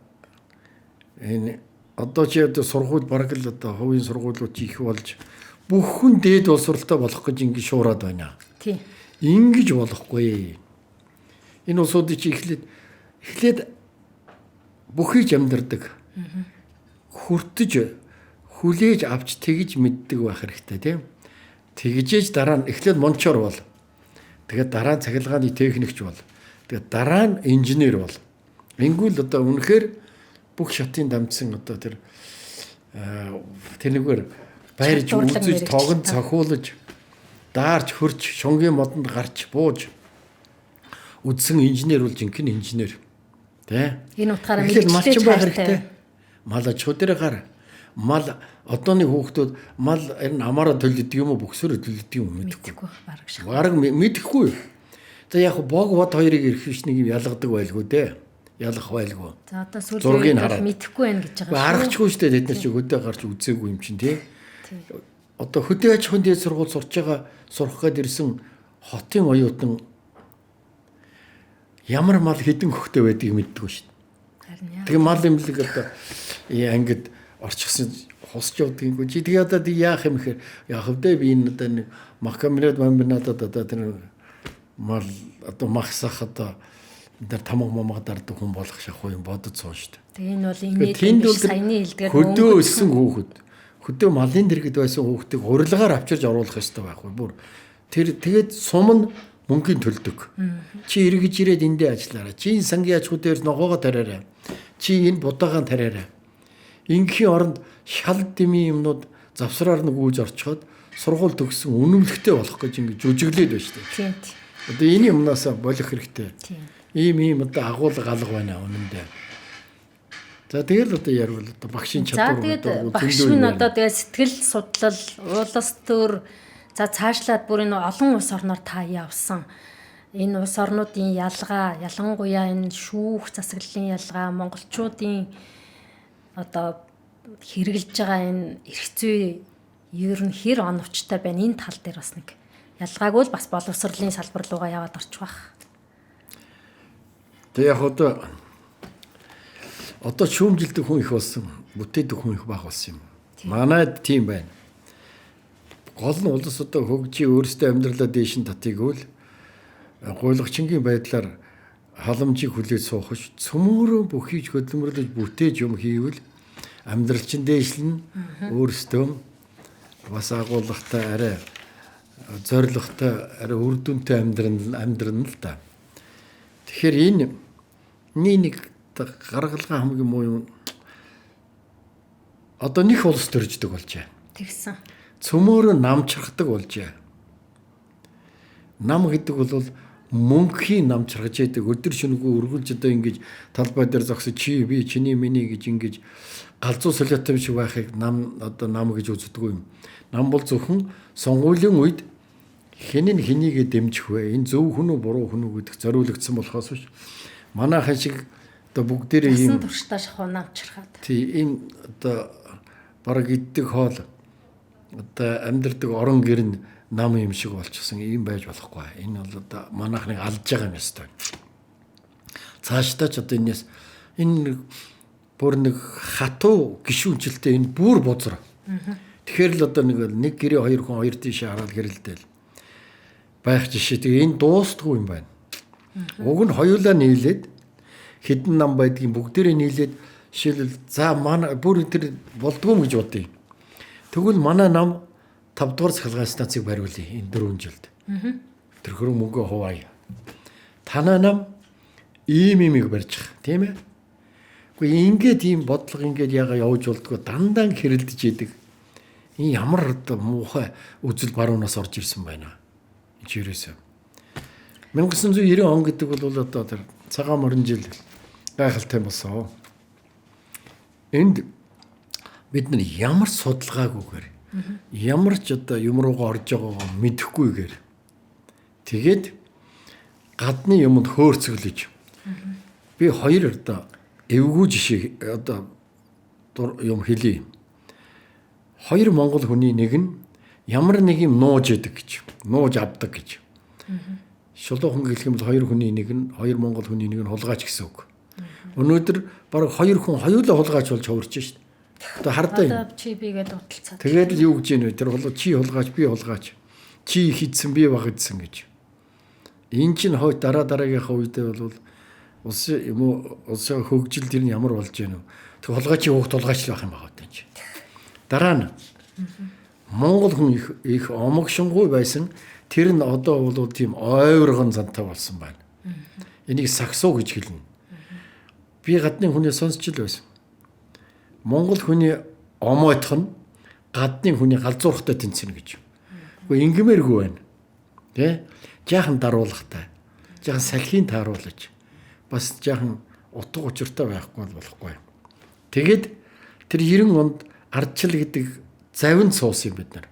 энэ одоо чи одоо сургууль бараг л одоо хувийн сургуулиуд их болж бүх хүн дээд боловсралтай болох гэж ингэ шуураад байна. Тийм. Ингэж болохгүй. Энэ улсуудыг чи эхлээд бүхийж амьдардаг. Хүртэж хүлээж авч тэгж мэддэг байх хэрэгтэй тийм. Тэгжээж дараа нь эхлээд мончоор бол. Тэгээд дараа нь цахилгааны техникч бол. Тэгээд дараа нь инженер бол. Ингүүл одоо үнэхээр бүх шатын дамжсан одоо тэр нэггээр байрж үзэж тогонд цохиулж даарч хөрч шунгийн модонд гарч бууж үдсэн инженер бол жинхэнэ инженер. Тэ? Энэ утгаараа мэлчтэй хэрэгтэй. Мал аж ахуй дээр гар. Мал одооны хүүхдүүд мал энэ амаараа төлдөг юм уу бөксөөр төлдөг юм мэдэхгүй. Бараг мэдэхгүй. За яг бог бод хоёрыг эрхвч нэг юм ялгадаг байлгүй дээ. Ялах байлгүй. За одоо сүүлийн үед мэдэхгүй байх гэж байгаа шүү. Аргачихгүй шүү дээ. Тэд нар чи хөдөө гарч үзээгүй юм чинь тий. Одоо хөдөө аж ахуйн дээд сургууль сурч байгаа сурах гээд ирсэн хотын оюутан ямар мал хэдэн хөхтэй байдгийг мэддэггүй шүү дээ. Тэгээ мал имлэг одоо ангид орчихсон хусч явдгийг чи тэгээ одоо яах юм хэр яах вэ би энэ одоо нэг махкамрад бамбинадад одоо тэр мал одоо махсах одоо тэр тамга мамга дардаг хүн болох шахуу юм бодож сууж шүү дээ. Тэгээ энэ бол инээд саяны хэлдгээр хөдөө өссөн хүүхэд хөдөө малын дэргэд байсан хүүхдийг урилгаар авчирж оруулах ёстой байхгүй бүр тэр тэгээд сум нь мөнгөний төлдөг. Чи эргэж ирээд эндээ ажиллаарай. Чи энэ сангийн аж ахуй дээр ногоогоо тараарай. Чи энэ будаагаан тараарай. Ингийн оронд шал дэмий юмнууд завсраар нэг үүж орчход сургууль төгссөн үнэмлэхтэй болох гэж ингэ жүжиглээд байна шүү дээ. Тийм. Одоо энэ юмнаас болох хэрэгтэй. Ийм одоо агуулга алга байна үнэндээ. За тэгэл одоо ярил одоо багшийн чадвар. За тэгээд багш минь одоо тэгээд сэтгэл судлал, улс төр за цаашлаад бүр энэ олон улс орноор та явсан. Энэ улс орнуудын ялгаа, ялангуяа энэ шүүх засаглалын ялгаа, монголчуудын одоо хэрэгжилж байгаа энэ эрх зүй ер нь хэр оновчтой байна энэ тал дээр бас нэг ялгаагүй л бас боловсролын салбар руугаа яваад орчих واخ. Тэг яг одоо шүүмжилдэг хүн их болсон, бүтээдэг хүн их бага болсон юм. Манайд тийм байна. Гол нь улс одоо хөгжиж өөрсдөө амьдралаа дээш нь татыгвал гуйлгачингийн байдлаар халамжийг хүлээж суух ш цөмөрөө бүхийж хөдөлмөрлөж бүтээж юм хийвэл амьдрал чинь дээшлэн өөрсдөө бас агуулгатай арай зоригтой арай үр дүнтэй амьдран л да. Тэгэхээр энэ нэг гаргалгаа хамгийн муу юм. Одоо нэг улс төрждөг болжээ. Тэгсэн. Цөмөөрөө намчрахдаг болжээ. Нам гэдэг бол мөнхийн намчрахж яадаг өдөр шөнөгүй үргэлж одоо ингэж талбай дээр зогсож чи би чиний миний гэж ингэж галзуу солиотой шиг байхыг нам гэж үздэг юм. Нам бол зөвхөн сонгуулийн үед хэн нь хэнийгээ дэмжих вэ? Энэ зөв хүн үү буруу хүн үү гэдэгт зориулагдсан болохоос биш. Манайхан шиг одоо бүгдээрээ ийм турштай шахуу намчрахад. Тий ийм одоо бараг иддэг хоол одоо амьдардаг орон гэр нь нам юм шиг болчихсон ийм байж болохгүй. Энэ бол одоо манайхныг алж байгаа юм ёстой. Цаашдаа ч одоо энэс энэ бүр нэг хатуу гişүнчлээ энэ бүр бузар. Тэгэхээр л одоо нэг гэрээ хоёр хүн хоёр тийшээ хараад гэрэлдээл байх жишээ. Тэгээ энэ дуустгүй юм байна. Уг нь хоёулаа нийлээд хэдэн нам байдгийг бүгдээрээ нийлээд жишээлбэл за манай бүр тэр болдгоо гэж бодъё. Тэгвэл манай нам 5 дугаар цахилгаан станцыг бариулъя энэ 4 жилд. Тэрхүү мөнгө хуваая. Танаа нам ийм барьчих, тийм ээ? Гэхдээ ингээд ийм бодлого ингээд яга явж болдгоо дандаа хэрэлдэж идэг. Энэ ямар муухай үзэл баруунаас орж ирсэн байна. Жирээсээ. 1990 он гэдэг бол одоо тэр цагаан морин жил гайхалтай болсон. Энд бид нар ямар судалгаагүйгээр ямар ч одоо юм руугаа орж байгаагаа мэдэхгүйгээр тэгээд гадны юмд хөөрцөглөж би хоёр одоо эвгүй жишээ одоо юм хэлье. Хоёр монгол хүний нэг нь ямар нэг юм нууж идэг гэж, нууж авдаг гэж. Шулуухан хэлэх юм бол хоёр хүний нэг нь хоёр монгол хүний нэг нь хулгайч гэсэн үг. Өнөөдөр баг хоёр хүн хоёулаа хулгайч болж хувирч шít. Одоо хардаа юм. Чи бигээд удалцаад. Тэгээд л юу гэж юм бэ? Тэр бол чи хулгайч би хулгайч. Чи их идсэн би баг идсэн гэж. Энэ чинь хойд дараагийнхаа үедээ бол улсын юм уу улсын хөгжил тэр нь ямар болж гэнэ вэ? Тэг хулгайчийн хүүхд хулгайч л байх юм байгаа гэдэг чинь. Дараа нь монгол хүн их омогшингуй байсан. Тэр нь одоо бол тийм ойргон зантай болсон байна. Энийг саксуу гэж хэлнэ. Би гадны хүнээс сонсч л байсан. Монгол хүний омойтх нь гадны хүний галзуурхтай тэнцэнэ гэж. Гэхдээ ингэмээргүй байна. Тэ? Жаахан даруулгатай. Жаахан салхийг тааруулж бас жаахан утга учиртай байхгүй болохгүй. Тэгэд тэр 90 онд ардчил гэдэг завинд суусан бид нар.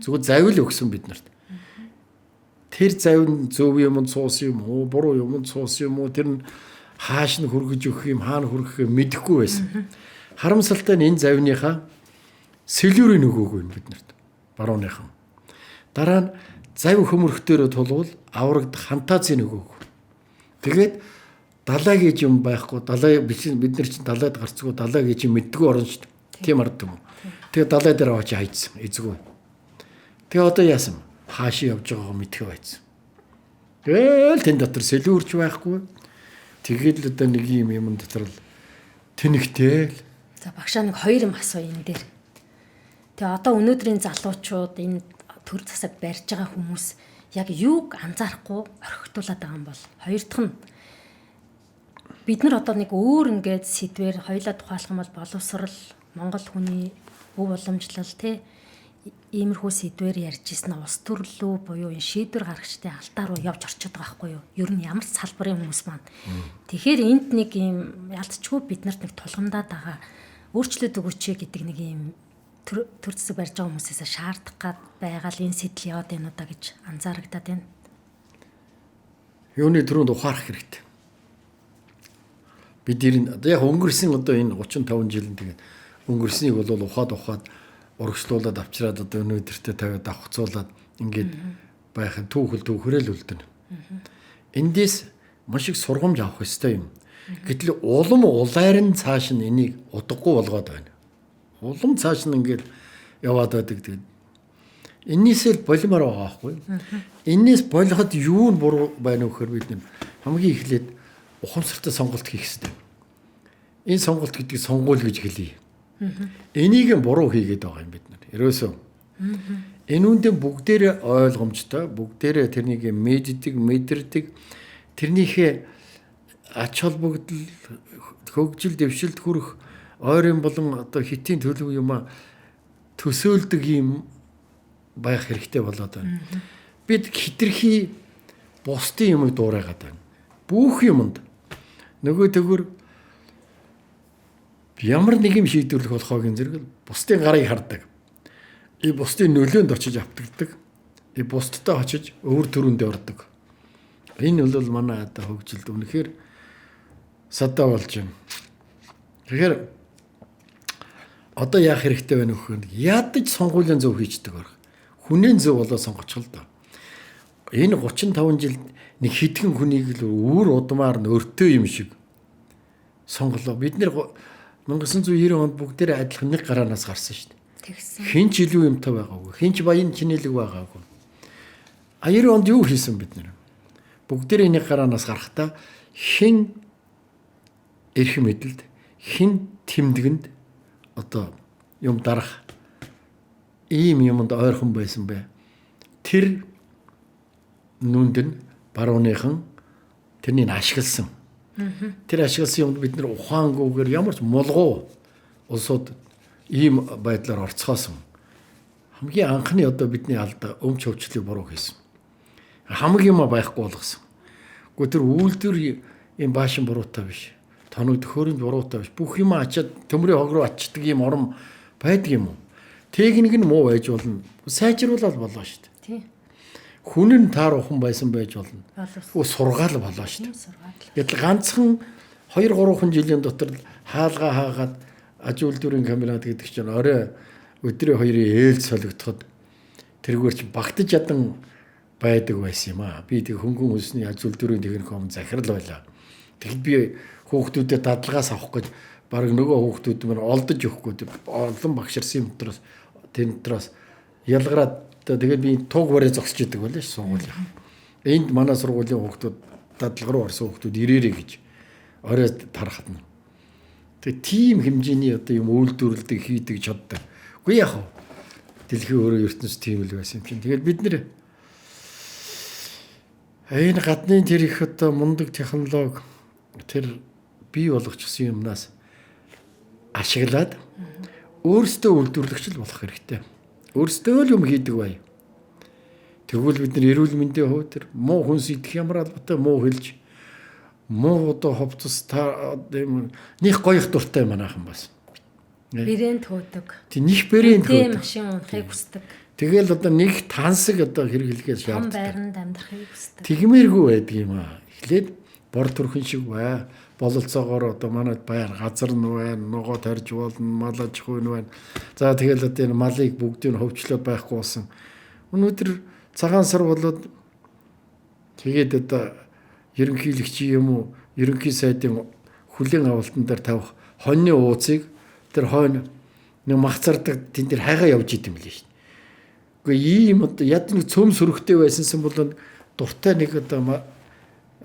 Зүгээр завил өгсөн биднэрт. Тэр завин зөв юмд суусан юм уу, буруу юмд суусан юм уу, тэр нь хааш нь хүргэж өгөх юм, хаана хүргэх юм мэдэхгүй байсан. Харамсалтай нь энэ завиныхаа сэлүүрийг өгөөгүй биднэрт. Барууныхан. Дараа нь завь хөмөрхтөөрөө тулвал аврагд хантаазыг өгөөгүй. Тэгээд далай гэж юм байхгүй. Далай бид нар чинь далайд гарцгүй далай гэж юм мэддэггүй орно шүү дээ. Тийм ард юм уу? Тэгээд далай дээр очиж хайцсан. Эзгүй. Тэгээ одоо яасан? Хаашаа явж байгаагаа мэдхээ байцсан. Тэгэл тэн дотор сэлүүрч байхгүй. Тэгээд л одоо нэг юм дотор л тэнэгтэй л. За багшаа нэг хоёр юм асуу энэ дээр. Тэгээ одоо өнөөдрийн залуучууд энэ төр засаг барьж байгаа хүмүүс яг юуг анзаарахгүй орхитуулаад байгаа юм бол хоёр дахь нь бид нар одоо нэг өөр ингээд сэдвэр хоёлаа тухайлах юм бол боловсрал Монгол хүний өв уламжлал те иймэрхүү сэдвэр ярьж ирсэн улс төрлөө буюу энэ шийдвэр гаргачтай алдаа руу явж орчод байгаа байхгүй юу? Ер нь ямар ч салбарын хүмүүс маань. Тэгэхээр энд нэг юм ялцчгүй бид нарт нэг тулгамдаад байгаа өөрчлөлт өгөөч гэдэг нэг юм төр засаг барьж байгаа хүмүүсээс шаардах гад байгаа л энэ сэтэл яваад байна удаа гэж анзаарагдаад байна. Юуны түрүүнд ухаарах хэрэгтэй. Бид яг өнгөрсөн одоо энэ 35 жилийн тэгээд өнгөрснийг бол ухаад урагшлуулад авчираад одоо өнөөдөртөө тавиад авахцуулаад ингээд байхын түүхрэл үлдэнэ. Эндээс маш их сургамж авах ёстой юм. Гэтэл улам улайр нь цааш нь энийг удахгүй болгоод байна. Улам цааш нь ингээд яваад байдаг. Тэгээд энээсээ болимоор байгаа байхгүй. Энээс болгоход юу нь буруу байна вэ гэхээр бид хамгийн эхлээд ухамсартай сонголт хийх ёстой. Энэ сонголт гэдгийг сонгуул гэж хэлье. Энийг буруу хийгээд байгаа юм бид нар. Ерөөсөө Энэ үндэ бүгдээрээ ойлгомжтой, бүгдээрээ тэрнийг мэддэг, тэрнийхээ ач холбогдол, хөгжил дэвшилд хүрэх ойрын болон одоо хэтийн төлөв юм төсөөлдөг юм байх хэрэгтэй болоод байна. Бид хитрхи бусдын юмыг дуурайгаад байна. Бүх юмд нөгөө төгөр ямар нэг юм шийдвэрлэх болохоог зэрэг бусдын гарыг хардаг. И бусдын нөлөөнд очиж автагддаг. И бусдтай очиж өвөр төрөндөө ордог. Энэ бол манай одоо хөгжилд үнэхээр садаа болж байна. Тэгэхээр одоо яах хэрэгтэй байна вэ гэхээр ядаж сонгуулийн зөв хийждэг байх. Хүнээ зөв болоо сонгочих л доо. Энэ 35 жилд нэг хитгэн хүнийг л өөр удмаар нөртөө юм шиг сонголоо. Бид нэр 1990 онд бүгдээрээ адилхан нэг гараанаас гарсан шүү дээ. Тэгсэн. Хин ч илүү юмтай байгаагүй. Хин ч баян чинэлэг байгаагүй. 90 онд юу хийсэн бид нэр? Бүгдээрээ нэг гараанаас гарахдаа хин эрх мэдэлд, хин тэмдэгэнд одоо юм дарах ийм юмд ойрхон байсан бэ. Тэр нүнд нь барууныхан тэрнийг ашигласан. Тэр ашигласан юмд бид нэр ухаангүйгээр ямар ч мулгуу улсууд ийм байдлаар орцгоосон. Хамгийн анхны одоо бидний алдаа өмч хөвчлийг буруу хийсэн. Хамаг юм байхгүй болгосон. Гэхдээ тэр үйлдвэр ийм баашин буруутай биш. Тоног төхөөрөмж буруутай биш. Бүх юм ачаад төмрийн хог руу ачдаг ийм орон байдаг юм уу? Техник нь муу байж болно. Сайжруулаад болоо шүү дээ. Тийм. Хүн нь тааруухан байсан байж болно. Уу сургаал болоо шүү дээ. Сургаал. Гэтэл ганцхан 2-3 жилийн дотор хаалгаа хаагаад аж үйлдвэрийн комбинат гэдэг чинь орой өдрийн хоёрын ээлж солигдоход тэргээр чинь багтаж ядан байдаг байсан юм аа. Би тэг хөнгөн үлсний аж үйлдвэрийн техникум захирал байлаа. Тэгэхэд би хүүхдүүдэд дадлагаас авах гэж баг нөгөө хүүхдүүд мөр олдож өгөхгүй олон багширсан юм дотроос тэн дотроос ялгараад тэгээд би туг барыг зогсож идэг байлаа ш сургуулийн. Энд манай сургуулийн хүүхдүүд дадлага руу орсон хүүхдүүд ирээрэй гэж орой тарахад нь. Тэгээ тийм хэмжээний одоо юм үйлдвэрлэдэг хийдэг чаддаг. Үгүй яах вэ? Дэлхийн өөрөө ертөнц тийм л байсан юм чинь. Тэгээд бид нэр энэ гадны тэр их одоо мундаг технологи тэр бий болгочихсон юмнаас ашиглаад өөрсдөө үйлдвэрлэгч л болох хэрэгтэй. Өөрсдөө л юм хийдэг бай. Тэгвэл бид нар эрүүл мэндийн хувьд тэр муу хүнс идэх ямар албатай муу хэлж муу одоо ховцос нэг гоёх дуртай манайхан бас. Брэнд хөөдөг. Тэг них брэнд хөөдөг. Машин унахыг хүсдэг. Тэгэл одоо нэг тансаг одоо хэрэглэхээс шаарддаг. Байранд амьдрахыг хүсдэг. Тэгмээргүй байдаг юм аа. Эхлээд бор төрхөн шиг бай. Бололцоогоор одоо манайд баяр газар нь байна, ногоо тарж болно, мал аж ахуй нь байна. За тэгэл одоо энэ малыг бүгдийг нь хөвчлөөд байхгүй болсон. Өнөөдөр цагаан сар болоод тэгээд одоо ерөнхийлөгчийн юм уу, ерөнхий сайдын хүлээн авалтан дээр тавих хоньны ууцыг тэр хойно нэг махцардаг тэн дээр хайгаа явж идэм билээ шүү дээ. Гэхдээ ийм одоо яд нэг цөм сөрөгтэй байсансан бол дуртай нэг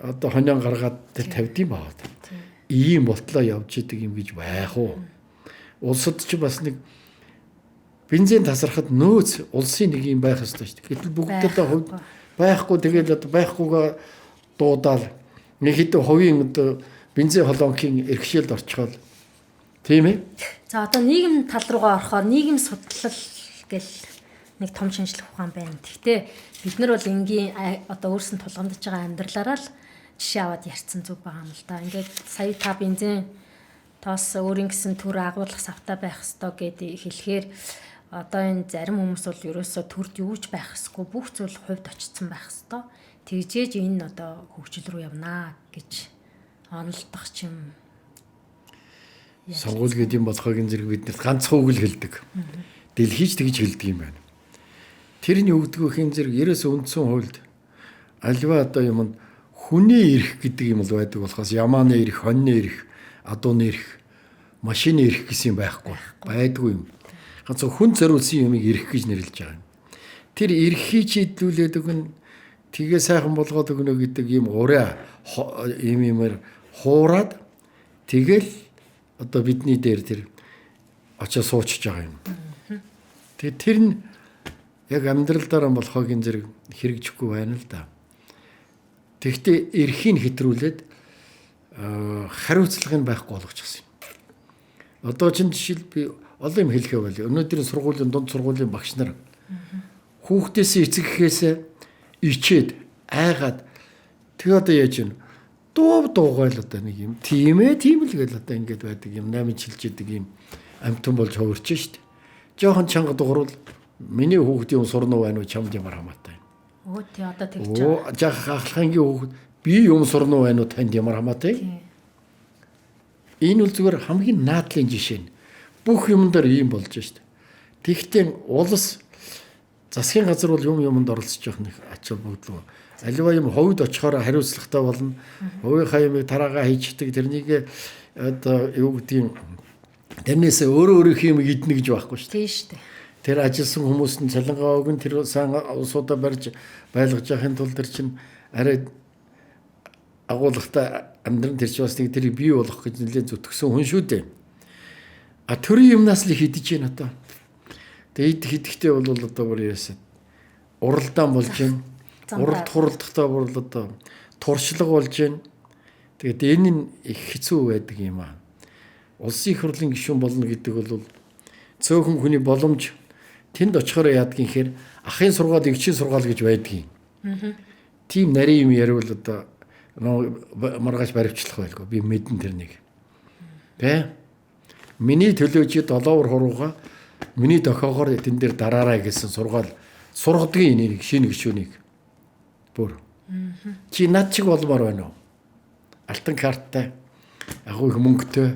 одоо хоньян гаргаад тэр тавьдсан баа. Ийм болтлоо явж идэг юм гэж байх уу? Улсад ч бас нэг бензин тасрахад нөөц улсын нэг юм байх ёстой шүү дээ. Гэтэл бүгд одоо байхгүй тэгэл одоо байхгүйгээ дуудаал нэг хэдэн хувийн одоо бензин холонкийн эрхшээлд орчихвол тийм ээ. За одоо нийгэм тал руугаа орохоор нийгэм судлал гэл нэг том шинжлэх ухаан байна. Гэхдээ бид нар бол энгийн одоо өөрсөнд тулгамдж байгаа амьдралаараа л жишээ аваад ярьсан зүг байгаа юм л да. Ингээд сая та бензин тоос өөрийн гэсэн төр агуулгах савтай байх ёстой гэдээ хэлэхээр одоо энэ зарим хүмүүс бол ерөөсөө төрд юуж байх ёсгүй бүх зүйл хувьд очсон байх ёстой. Тэгжээж энэ одоо хөгжил рүү явнаа гэж онолдох юм. Сонгуул гэдэг юм болохыг зэрэг биднэрт ганцхан үг л хэлдэг. Дэлхийч тэгж хэлдэг юм байна. Тэрний өгдгөхийн зэрэг ерөөсөө үндсэн хуульд альва одоо юмд хүний эрх гэдэг юм л байдаг болохоос ямааны эрх, хоньны эрх, адууны эрх, машины эрх гэсэн юм байхгүй. Байдгүй юм. Ганц хүн зориулсан юмыг эрх гэж нэрлэж байгаа юм. Тэр эрхийг шийдвүүлээд өгнө, тгээ сайхан болгоод өгнө гэдэг юм ураа юмэр хуураад тэгэл одоо бидний дээр тэр очиж суучж байгаа юм. Тэгээ тэр нь яг амьдралдаараа болохогийн зэрэг хэрэгжихгүй байна л да. Тэгвэл эрхийг хэтрүүлээд хариуцлага нь байхгүй болгочихсон юм. Одоо чинь жишээл би олон юм хэлэхээ байли. Өнөөдрийн сургуулийн дунд сургуулийн багш нар хүүхдээсээ эцэгхээс ичээд айгаад тэгээ одоо яаж юм дуугайл одоо нэг юм тийм л гээл одоо ингэж байдаг юм 8 жилж идэг юм амтан болж хувирч штт. Жохон чанга дуурал миний хүүхдийн юм сурна уу байна уу чамд ямар хамаатай. Өө тий одоо тэгж байгаа. Жах ахлахангийн хүүхд би юм сурна уу байна уу танд ямар хамаатай. Энэ үл зүгээр хамгийн наадлын жишээ нь. Бүх юм дээр ийм болж штт. Тэгтээ улс засгийн газар бол юмд оролцож явах нэг ачаал бүгдлөө. Аливаа юм ховд очихоор хариуцлагатай болно. Хувийнхаа юмыг тараагаа хийждэг тэрнийг одоо юу гэдгийг тэрнээс өөрийнхөө юм идэнэ гэж байхгүй шүү дээ. Тийм шүү дээ. Тэр ажилласан хүмүүс нь цалингаа өгөн тэр сайн усуудаа барьж байлгаж яхахын тулд тэр чинь арай агуулгатай амьдран тэрч бас нэг тэрийг бий болгох гэж нэлээд зүтгэсэн хүн шүү дээ. А төрийн юмнаас л хидэж байна одоо. Тэгээд хидэхтэй бол одоо бүр яасан уралдаан болж байна. Уралд хуралдахтай бол одоо туршлага болж байна. Тэгээд энэ нь их хэцүү байдаг юм аа. Улсын их хурлын гишүүн болно гэдэг бол цөөхөн хүний боломж тэнд очихоор яадгийн хэр ахын сургаал, эгчийн сургаал гэж байдгийг. Тийм нарийн юм ярил одоо маргааш баривчлах байлгүй. Би мэдэн тэрнийг. Тэ? Миний төлөөж долоовор хурууга миний дохоогоор тэн дээр дараарай гэсэн сургаал сургадгийн энийг шинэ гишүүнийг. Бүр. Чи над чиг болмоор байна уу? Алтан карттай, агуу их мөнгөтэй,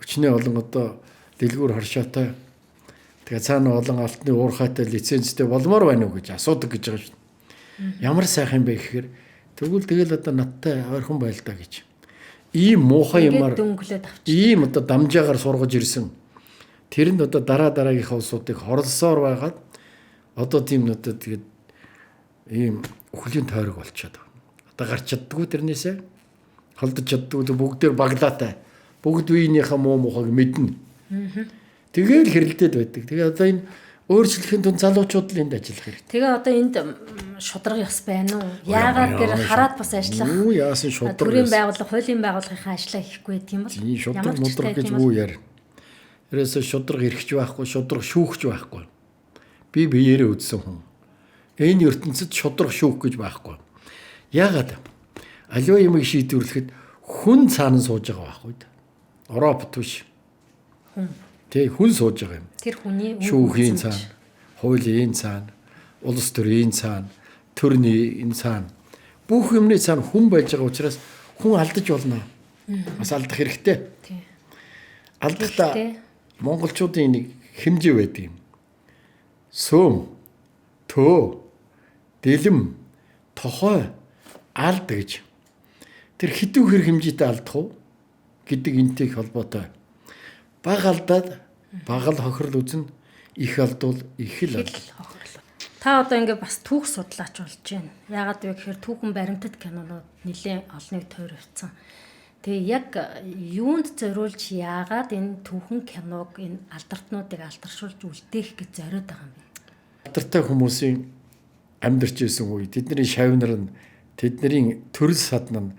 өчнөө олон одоо дэлгүүр харшаатай. Тэгээ цаана олон алтны уурхайтай лицензтэй болмоор байна уу гэж асуудаг гэж байгаа шүү. Ямар сайхан юм бэ гэхээр тэгвэл тэгэл одоо надтай ойрхон байл та гэж. Ийм муухай юмар ийм одоо дамжаагаар сургаж ирсэн. Тэр нь одоо дараагийнхаа улсуудыг хорлосоор байгаад одоо тийм одоо тэгээд ийм өхлийн тойрог болчиход байна. Одоо гарч чаддгүй тэрнээсээ холдож чаддгүй бүгдээр баглаатай. Бүгд биенийхээ муу мухайг мэднэ. Тэгээл хэрэлдээд байдаг. Тэгээ одоо энэ өөрчлөхийн тун залуучууд л энд ажиллах хэрэгтэй. Тэгээ одоо энд шудраг ёс байна уу? Яагаад тэр хараад бас ажиллах? Юу яасан шудраг? Төрийн байгууллага, хуулийн байгууллагынхаа ажлаа хийхгүй гэдэг юм бол. Шудраг мудраг гэж юу яар. Тэрээс шудраг эрхэж байхгүй, шудраг шүүхж байхгүй. Би биеэрээ үдсэн хүн. Энэ ертөнцид шудраг шүүх гэж байхгүй. Яагаад? Аливаа юмыг шийдвэрлэхэд хүн цаана сууж байгаа байхгүй. Европт биш. Тэ хүн сууж байгаа юм. Тэр хүний шүүхийн цаана, хуулийн цаана, улс төрийн цаана, төрний энэ цаана. Бүх юмны цаана хүн байж байгаа учраас хүн алдаж болно. Бас алдах хэрэгтэй. Алдахдаа монголчуудын нэг хэмжээ байдаг юм. Сөм, төө, дэлэм, тохой, алд гэж. Тэр хэдэн хэр хэмжээтэй алдах уу гэдэг энтэй холбоотой. Баг алдаад багал хохирол үзэн, их алдвал их л алдвал. Та одоо ингээ бас түүх судлаач болж байна. Яагаад вэ гэхээр түүхэн баримтат кинонууд нэлээд олныг тойрвцсан. Тэгээ яг юунд зориулж яагаад энэ түүхэн киног энэ алдартнуудыг алдаршуулж үлдээх гэж зориод байгаа юм бэ? Алдартай хүмүүсийн амьдарч ирсэн үе тэдний шавнар нь тэдний төрөл садна нь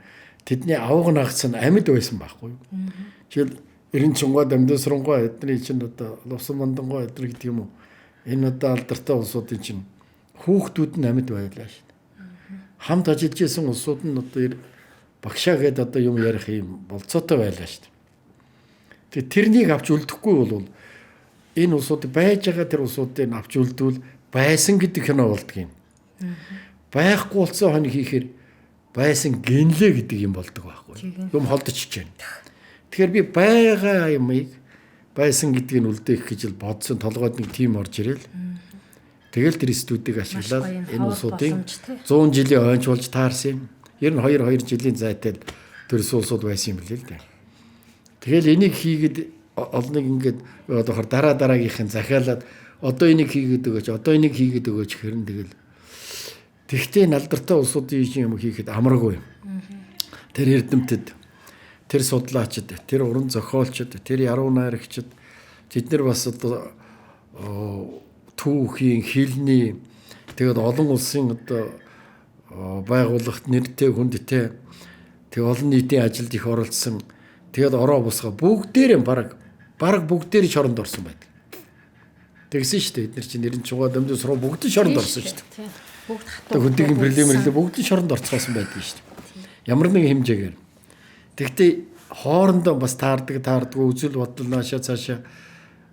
тэдний авга нагц нь амьд байсан байхгүй юу? Жишээл 90 дамдсрангуй эдний чинь одоо лувсан мандангуй эдэр гэдэг юм уу? Энэ одоо алдартай улсуудын чинь хүүхдүүд нь амьд байлаа шүү дээ. Хамт ажиллаж исэн улсууд нь одоо багшаа гээд одоо юм ярих юм болцоотой байлаа шүү дээ. Тэгээ тэрнийг авч үлдэхгүй бол энэ улсууд байж байгаа тэр улсуудыг авч үлдвэл байсан гэдэг кино болдго юм. Байхгүй болсон хоног хийхээр байсан гинлээ гэдэг юм болдог байхгүй. Юм холдчихж байна. Тэгэхээр би байгаа юмыг байсан гэдгийг нь үлдээх гэж бодсон толгойд нэг тим орж ирэл. Тэгэл тэр студийг ашиглаад энэ улсуудын 100 жилийн ойнч болж таарсан юм. Ер нь 2 жилийн зайтай төрс улсууд байсан юм билээ л дээ. Тэгэл энийг хийгээд олныг ингээд одоо дараагийнхын захиалаад одоо энийг хийгээд өгөөч, одоо энийг хийгээд өгөөч хэрэн тэгэл. Тэгтээ алдартай улсуудын юм хийхэд амаргүй юм. Тэр эрдэмтэд, тэр судлаачид, тэр уран зохиолчид, тэр яруу найрагчид тэд нар бас одоо түүхийн хилний тэгээд олон улсын одоо байгууллагт нэртэй хүндтэй тэг олон нийтийн ажилд их оролцсон. Тэгээд ороо босгоо бүгдээрээ баг бүгдээрээ шоронд орсон байдаг. Тэгсэн шүү дээ. Эдгээр чинь нэрэн чугаа дөмдөс руу бүгд шоронд орсон шүү дээ. Бүгд хатуу. Хүндийн проблемэрлээ бүгд шоронд орцгоосон байдаг шүү дээ. Ямар нэгэн хэмжээгээр. Тэгтээ хоорондоо бас таардаггүй үзэл бодол наашаа цаашаа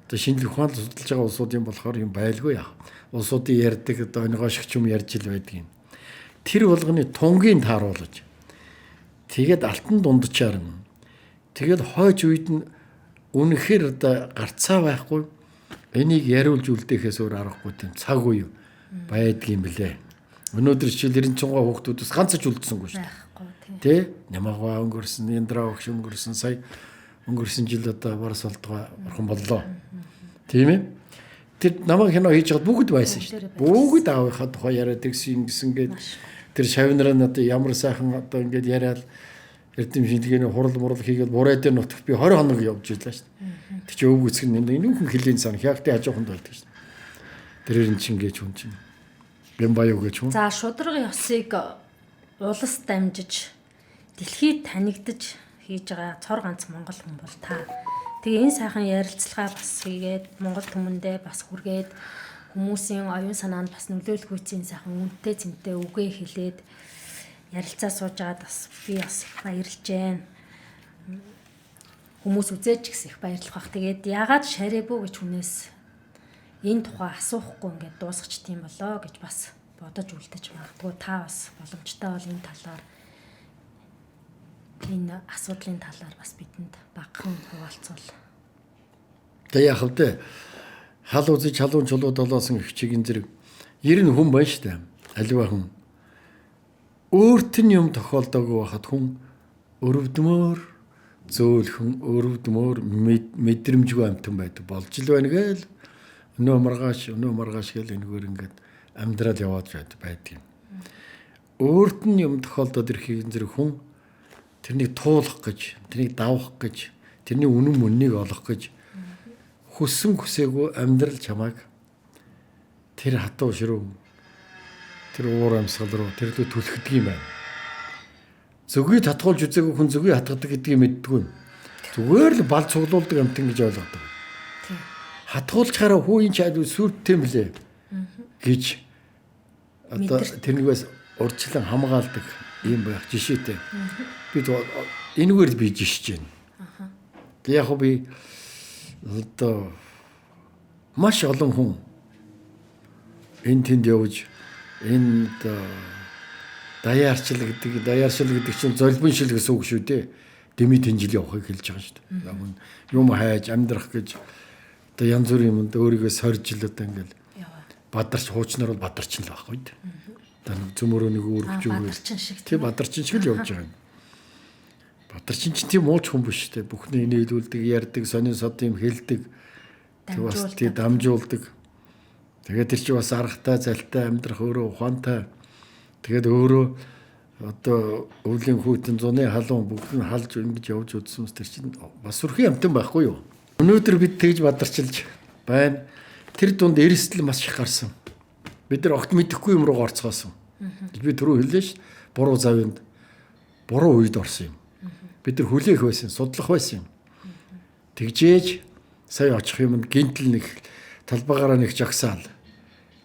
одоо шинжлэх ухаан судалж байгаа улсуудын болохоор юм байлгүй яа. Улсуудын ярьдаг одоо оногоошигч юм ярьж ил байдаг юм. Тэр болгоны тунгийн тааруулж. Тэгээд алтан дундчаар нь. Тэгээд хойч үед нь үнэхээр одоо гарцаа байхгүй. Энийг яриулж үлдээхээс өөр аргагүй тийм цаг үе байдгийм блэ. Өнөөдөр жишээл 93 хүүхдүүдээс ганц ч үлдсэнгүй шүү дээ. Тэ? Нямагва өнгөрсөн, Яндраа өгш өнгөрсөн, сая өнгөрсөн жил одоо барс болдгоо орхон боллоо. Тийм ээ? Тэр намайг кино хийж байгаад бүгд байсан шүү дээ. Бүгд аавынхаа тухай яриад тэгсэн гээд тэр шавнараа одоо ямар сайхан одоо ингээд яриад эрдэм шинжилгээний хурал хийгээд бурай дээр нутагт би 20 хоног явж ирлээ шүү дээ. Тэг чи өв үсгэн нүүхэн хилийн сан хягтай хажууханд байдаг шүү дээ. Тэрээр нь чинь гэж хүн чинь. Бямбаяу гэж хүн. За шударгын ёсыг улас дамжиж дэлхийд танигдаж хийж байгаа цор ганц монгол хүн бол та. Тэгээ энэ сайхан ярилцлага бас хийгээд монгол түмэндээ бас хүргээд хүмүүсийн оюун санаанд бас нөлөөлөх үйцэн сайхан үнэтэй цэнтэй үгээ хэлээд ярилцаа сууж байгаад бас би бас их баярлж байна. Хүмүүс үзээж ч гэсэн их баярлах бах. Тэгээд яагаад шарибу гэж хүнээс энэ тухай асуухгүй ингээд дуусгач тийм болоо гэж бас бодож үлдэж магадгүй та бас боломжтой бол энэ талаар энэ асуудлын талаар бас бидэнд багахан хуваалцвал. Тэг яах вэ? Хал үзэж халуун чулууд олоосон хчигийн зэрэг 90 хүн байна штэ. Аливаа хүн. Өөрт нь юм тохиолдоогүй байхад хүн өрөвдмөр зөөлхөн өрөвдмөр мэдрэмжгүй амтан байдаг болж л байна гээл өнөө маргааш гээл энэгээр ингээд амьдрал яваад байдаг юм. Өөрт нь юм тохиолдоод ирэхин зэрэг хүн тэрнийг туулах гэж, тэрнийг давах гэж, тэрний үнэн мөннийг олох гэж хүссэн хүсээгүй амьдрал чамайг тэр хатуу ширүү тэр уур амьсгал руу тэр лөө түлхдэг юм байна. Зөвгүй татгуулж үзээгүй хүн зөвгүй хатгадаг гэдгийг мэддэггүй. Зүгээр л бал цуглуулдаг амтан гэж ойлгодог. Хатгуулчаараа хүү энэ чад сүрдтэй юм блэ гэж одоо тэрнээс урьдчилан хамгаалдаг юм байх жишээтэй. Би энэгээр би жишж байна. Яг би одоо маш олон хүн энэ тэнд явж энэ даяаршил гэдэг чинь золбиншил гэсэн үг шүү дээ. Дэми тэнжил явахыг хэлж байгаа шүү дээ. Юм хайж амьдрах гэж одоо янз бүрийн юмд өөрийгөө сорж л одоо ингээл бадарч хуучнаар бол бадарчин л байхгүй дээ. Одоо зөмөрөө нэг үргэж өгөө. Тийм бадарчин шиг л явж байгаа юм. Бадарчин чинь тийм ууч хүн биш дээ. Бүхний нийлүүлдэг, ярьдаг, сонин сод юм хэлдэг. Тэг бас тий дамжуулдаг. Тэгээд тэр чинь бас аргатай, залтай амьдрах өөрөө ухаантай. Тэгээд өөрөө одоо өвлийн хүйтэн зуны халуун бүгд нь халж ингэж явж үзсэн тэр чинь бас сүрхийн амтан байхгүй юу? Өнөөдөр бид тэгж бадарчилж байна. Тэр дунд эрсдэл маш их гарсан. Бид нар огт мэдэхгүй юм руу орцгоосон. Би түрүү хэллээ ш. Буруу завинд буруу үед орсон юм. Бид нар хүлээх байсан, судлах байсан юм. Тэгжээж сая очих юмд гинтл нэг талбаагаараа нэг жагсаал.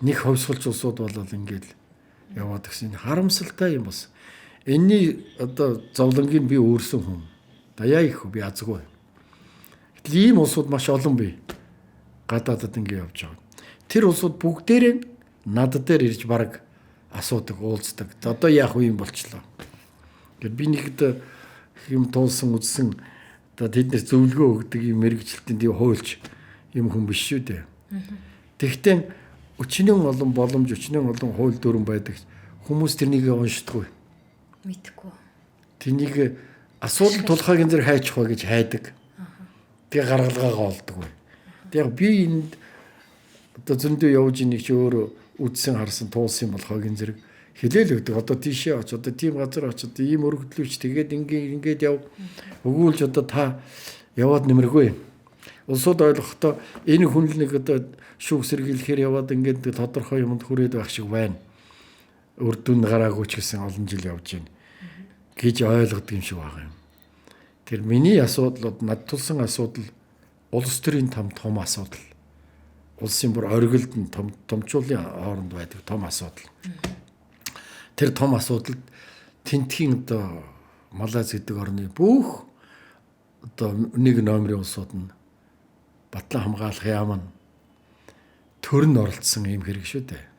Нэг ховсголч улсууд болол ингээл яваад гэсэн харамсалтай юм бас. Энэний одоо зовлонгийг би өөрсөн хүн. Даяа их би азгүй. Гэтэл ийм улсууд маш олон бий. Гадаадад ингэ явж байгаа. Тэр улсууд бүгдээрээ над дээр ирж бараг асуудаг, уулздаг. Одоо яах вэ юм болчлоо. Гэтэл би нэгд юм туулсан үзсэн одоо тэд нэр зөвлөгөө өгдөг юм мэрэгчлэлтэнд хуульч юм хүн биш шүү дээ. Тэгтээ өчнөн олон боломж, өчнөн олон хууль дүрэн байдаг. Хүмүүс тэрнийг уншдаггүй. Мэдхгүй. Тэнийг асуудал тулхайг энэ зэр хайчих ба гэж хайдаг. Тэгээ гаргалгаагаа олдоггүй. Тэгээ би энд одоо зөндөө явж инийг чи өөрөө үдсэн харсан туулсан юм болохоо энэ зэрэг хэлээл өгдөг. Одоо тийшээ оч, одоо тийм газар оч, одоо ийм өргөдлөвч тэгээд ингээд яв. Өгүүлж одоо та яваад нэмэргүй. Улсууд ойлгохдоо энэ хүн л нэг одоо шүүх сэргийлэхээр яваад ингээд тодорхой юмд хүрээд байх шиг байна. Үр дүн гараагүй ч гэсэн олон жил явж байна гэж ойлгодог юм шиг байгаа юм. Тэр миний асуудлууд над тулсан асуудал улс төрийн том асуудал. Улсын бүр оргилд нь томчуулын хооронд байдаг том асуудал. Тэр том асуудалд тентхийн одоо Малайз гэдэг орны бүх одоо нэг номерын улсууд нь Батлан хамгаалах яам нь төрн оролцсон юм хэрэг шүү дээ.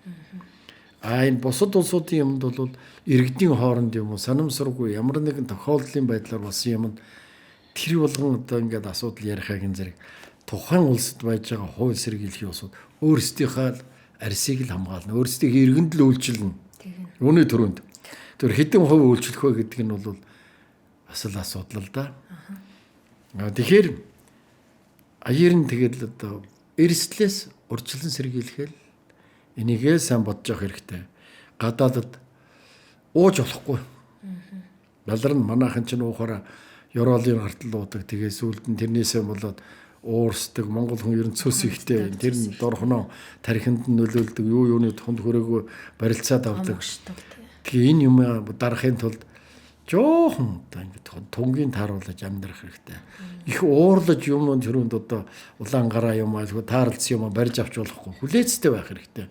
Энэ бусад улсуудын юмд бол иргэдийн хооронд юм уу санамсаргүй ямар нэгэн тохиолдлын байдлаар болсон юм тэр болгон одоо ингээд асуудал ярихагийн зэрэг тухайн улсад байж байгаа хууль сэргийлэхийн улсууд өөрсдийнхөө арсыг л хамгаална, өөрсдийнхөө иргэнд л үйлчилнэ. Үүний төрөнд тэр хэдэн хувь үйлчлэх вэ гэдэг нь бол бас л асуудал л да. Тэгэхээр аяар нь тэгэл одоо эрсдлээс урьдчилан сэргийлэхэл энийгээ сайн бодож явах хэрэгтэй. Гадаадд ууж болохгүй. Балар нь манайхан ч уухаараа Евролийн гартал уудаг. Тэгээ сүүлд нь тэрнээсээ болоод уурсдаг. Монгол хүн ер нь цөс ихтэй. Тэр нь дорхоноо тархинд нь нөлөөлдөг. Юуны тунд хөрөөгөө барилцаад авдаг. Тэгээ энэ юм дарахын тулд жоохон одоо ингээд тунгийн тааруулж амьдрах хэрэгтэй. Их уурлаж юм төрөнд одоо улаан гараа юм аашгүй таарлцсан юм барьж авч болохгүй. Хүлээцтэй байх хэрэгтэй.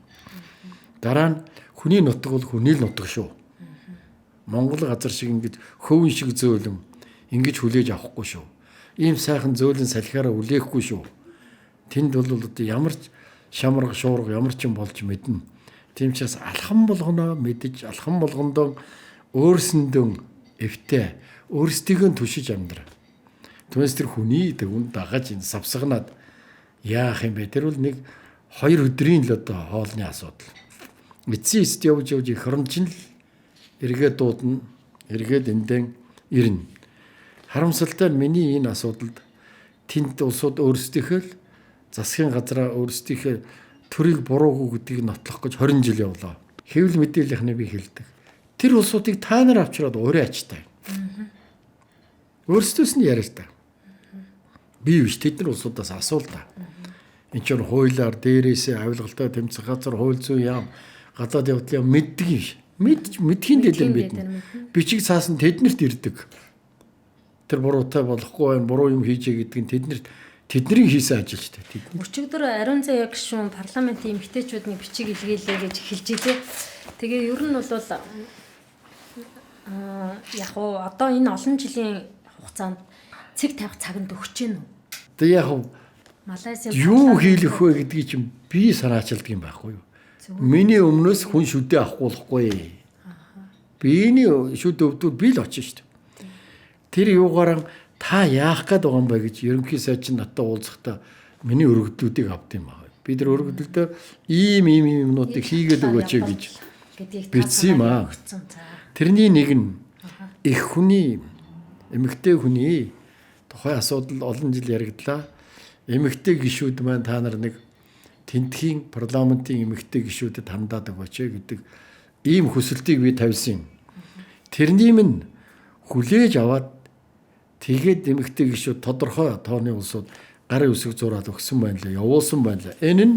Дараа нь хүний нутаг бол хүний л нутаг шүү. Монгол газар шиг ингээд хөвөн шиг зөөлөн ингэж хүлээж авахгүй шүү. Ийм сайхан зөөлөн салхиараа үлээхгүй шүү. Тэнд бол одоо ямар ч шамраг шуурга ямар ч юм болж мэднэ. Тийм ч бас алхам болгоно мэдэж алхам болгондоо өөрсөндөө эвтэй өөрсдийгөө түшиж амьдраа. Түүнээс тэр хүний дэгүн дагаж энэ савсагнаад яах юм бэ? Тэр бол нэг 2 өдрийн л одоо хоолны асуудал. Эцсийн эст явж их хромчин л эргээд дуудана. Эргээд эндэн ирнэ. Харамсалтай нь миний энэ асуудалд тэнд улсууд өөрсдийнхөө л засгийн газраа өөрсдийнхөө төрийг буруугүй гэдгийг нотлох гэж 20 жил явлаа. Хэвлэл мэдээллийнхнээ би хэлдэг. Тэр улсуудыг та нар авчираад урийн ачтай. Өөрсдөөс нь яриа та. Би биш тэд нар улсуудаас асуул та. Энд чинь хуулиар дээрээсээ авилгалтай тэмцэх газар хууль зүйн яам гадаад явдлын мэддэг юм ш. Мэдхийн дэлгэр мэднэ. Бичиг цаасан тэднэрт ирдэг. Тэр буруутай болохгүй байх, буруу юм хийжээ гэдэг нь тэдний хийсэн ажил ч тийм. Өчигдөр ариун заяа гишүүн парламентын эмэгтэйчүүд нэг бичиг илгээлээ гэж эхэлж илээ. Тэгээ ер нь бол яг уу одоо энэ олон жилийн хугацаанд цэг тавих цагт өгч гин үү? Тэгээ яг Малайзийн юу хийх вэ гэдгийг чинь би санаачилдаг юм байхгүй юу? Миний өмнөөс хүн шүдээ авахгүй болохгүй. Биений шүд өвдөл би л очиж шүү дээ. Тэр юугаараа та яах гээд байгаа юм бэ гэж ерөнхий сайд чинь надад уулзахдаа миний өргөдлүүдийг авд юм байна. Би тэр өргөдөлдөө ийм юмнуудыг хийгээд өгөөч гэж бичсэн юм аа. Тэрний нэг нь их хүний эмэгтэй хүний тухай асуудал олон жил яригдлаа. Эмэгтэй гишүүд маань та нар нэг тентхийн парламентын эмэгтэй гишүүдэд хандаад өгөөч гэдэг ийм хүсэлтийг би тавьсан юм. Тэрний минь хүлээж аваад тэгээд эмэгтэй гишүүд тодорхой тооны улсууд гарын үсэг зураад өгсөн байна лээ, явуулсан байна лээ. Энэ нь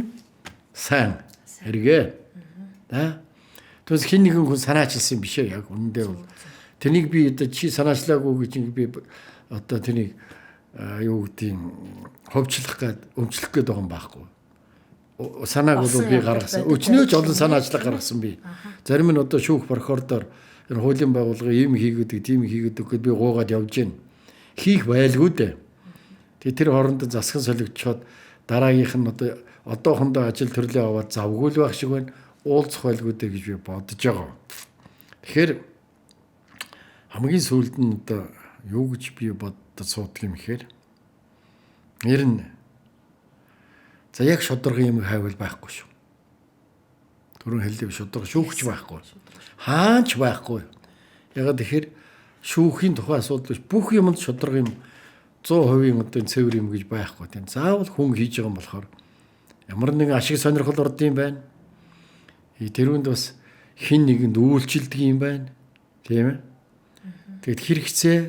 сайн хэрэгээ. Тэгээс хин нэгэн хүн санаачилсан биш ээ яг үнэндээ бол. Тэнийг би одоо чи санаачлаагүй гэж би одоо тэнийг юу гэдэг ховчлох гээд өмчлөх гээд байгаа юм байхгүй. Санааг бол би гаргасан. Өчнөөж олон санаачлаг гаргасан би. Зарим нь одоо шүүх прокурордоор энэ хуулийн байгууллага ийм хийгээд тийм хийгээд өгөхөд би гуугаад явж гин. Хийх байлгүй дээ. Тэгээ тэр хоорондоо засган солигдчиход дараагийнх нь одоохондоо ажил төрлөө аваад завгүй л байх шиг байна. Уулзах байлгүй дээ гэж би бодож байгаа. Тэгэхээр хамгийн сүүлд нь одоо юу гэж би бодож суудаг юм гэхээр нэр нь за яг шударга юм хайвал байхгүй шүү. Түрүүн хэллээ шударга шүүгч байхгүй. Хаач байхгүй. Ягаад тэгэхээр шүүхийн тухай асуудал биш бүх юмд шударга юм 100% одоо цэвэр юм гэж байхгүй тийм. Заавал хүн хийж байгаа юм болохоор ямар нэгэн ашиг сонирхол ордсон юм байна. Тэрүүнд бас хин нэгэнд үйлчилдэг юм байна. Тийм ээ. Тэгэд хэрэгцээ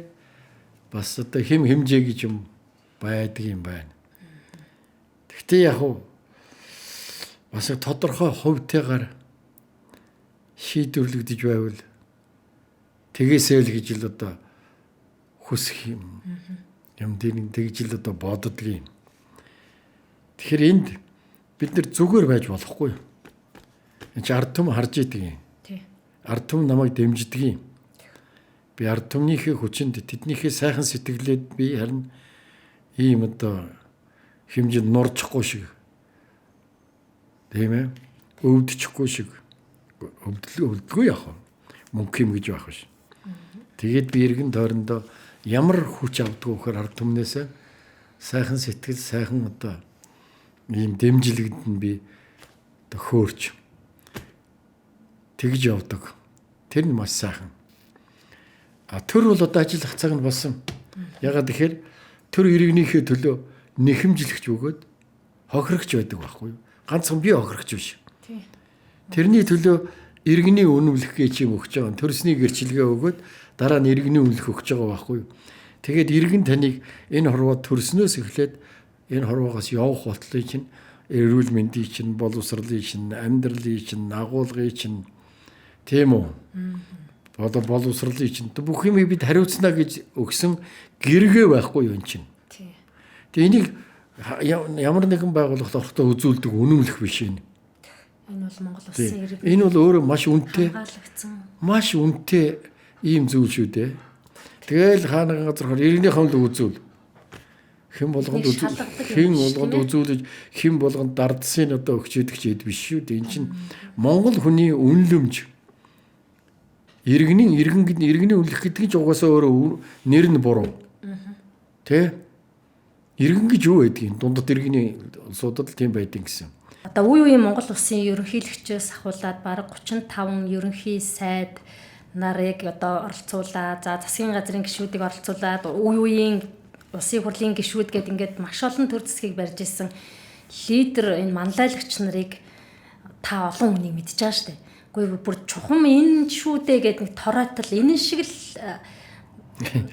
бас одоо хэмжээ гэж юм байдаг юм байна. Гэтэ яг уу бас тодорхой хувьтайгаар шийдвэрлэгдэж байвал тэгээсэй л гэж л одоо хүсэх юм дээр тэгж л одоо боддог юм. Тэгэхээр энд бид нар зүгээр байж болохгүй. Энд ард түмэн харж идэг юм. Ард түмэн намайг дэмждэг юм. Би ард түмнийхээ хүчинд тэднийхээ сайхан сэтгэлээд би харин ийм одоо хэмжээнд нурчихгүй шиг. Тийм ээ. Өвдчихгүй шиг. Өвдөлгүй яах вэ? Мөнгө юм гэж байх биш. Тэгээд би эргэн тойрондоо ямар хүч авдгүй вөхөр ард түмнээсээ сайхан сэтгэл, сайхан одоо ийм дэмжлэгд нь би одоо хөөрч тэгж явдаг. Тэр нь маш сайхан. Тэр бол одоо ажиллах цаг нь болсон. Ягаад гэхээр тэр иргэнийхээ төлөө нэхэмжлэгч өгөөд хохирогч байдаг байхгүй юу? Ганцхан би хохирогч биш. Тэрний төлөө иргэний үнэмлэх гэж юм өгч байгаа. Төрсний гэрчилгээ өгөөд дараа нь иргэний үнэлэх өгч байгаа байхгүй юу? Тэгээд иргэн таныг энэ хорвоо төрснөөс эхлээд энэ хорвоогоос явах бодлыг чинь эрүүл мэндийн чинь, боловсролын чинь, амьдралын чинь, агуулгын чинь тийм үү? Боловсролын чинь бүх юмыг бид хариуцна гэж өгсөн гэргээ байхгүй юу энэ чинь. Тэгээ энийг ямар нэгэн байгууллагт орохдоо үзүүлдэг үнэмлэх биш юм. Энэ бол Монгол улсын иргэд. Энэ бол өөрөө маш үнэтэй. Хамгаалагдсан. Маш үнэтэй ийм зүйл шүү дээ. Тэгэл хаанаган газар иргэнийхэн л үзүүл. Хэн болгонд үзүүлж хэн болгонд дардсыг одоо өгч идэг ч хэд биш шүү дээ. Энэ чинь Монгол хүний үнэлэмж. Иргэний үнэлэх гэдэг чинь угаасаа өөрөө нэр нь буруу. Тэ? Иргэн гэж юу байдгийг дундад иргэний улсуудад л тийм байдгийг гэсэн. Одоо үе үеийн Монгол улсын ерөнхийлөгчөөс ахуулаад бараг 35 ерөнхий сайд нарыг одоо оролцуулаад за засгийн газрын гишүүдийг оролцуулаад үе үеийн улсын хурлын гишүүд гээд ингээд маш олон төр засгийг барьж исэн лидер энэ манлайлагч нарыг та олон хүнийг мэдж байгаа шүү дээ. Үгүй бүр чухам энэ шүү дээ гээд нэг торойтол энэ шиг л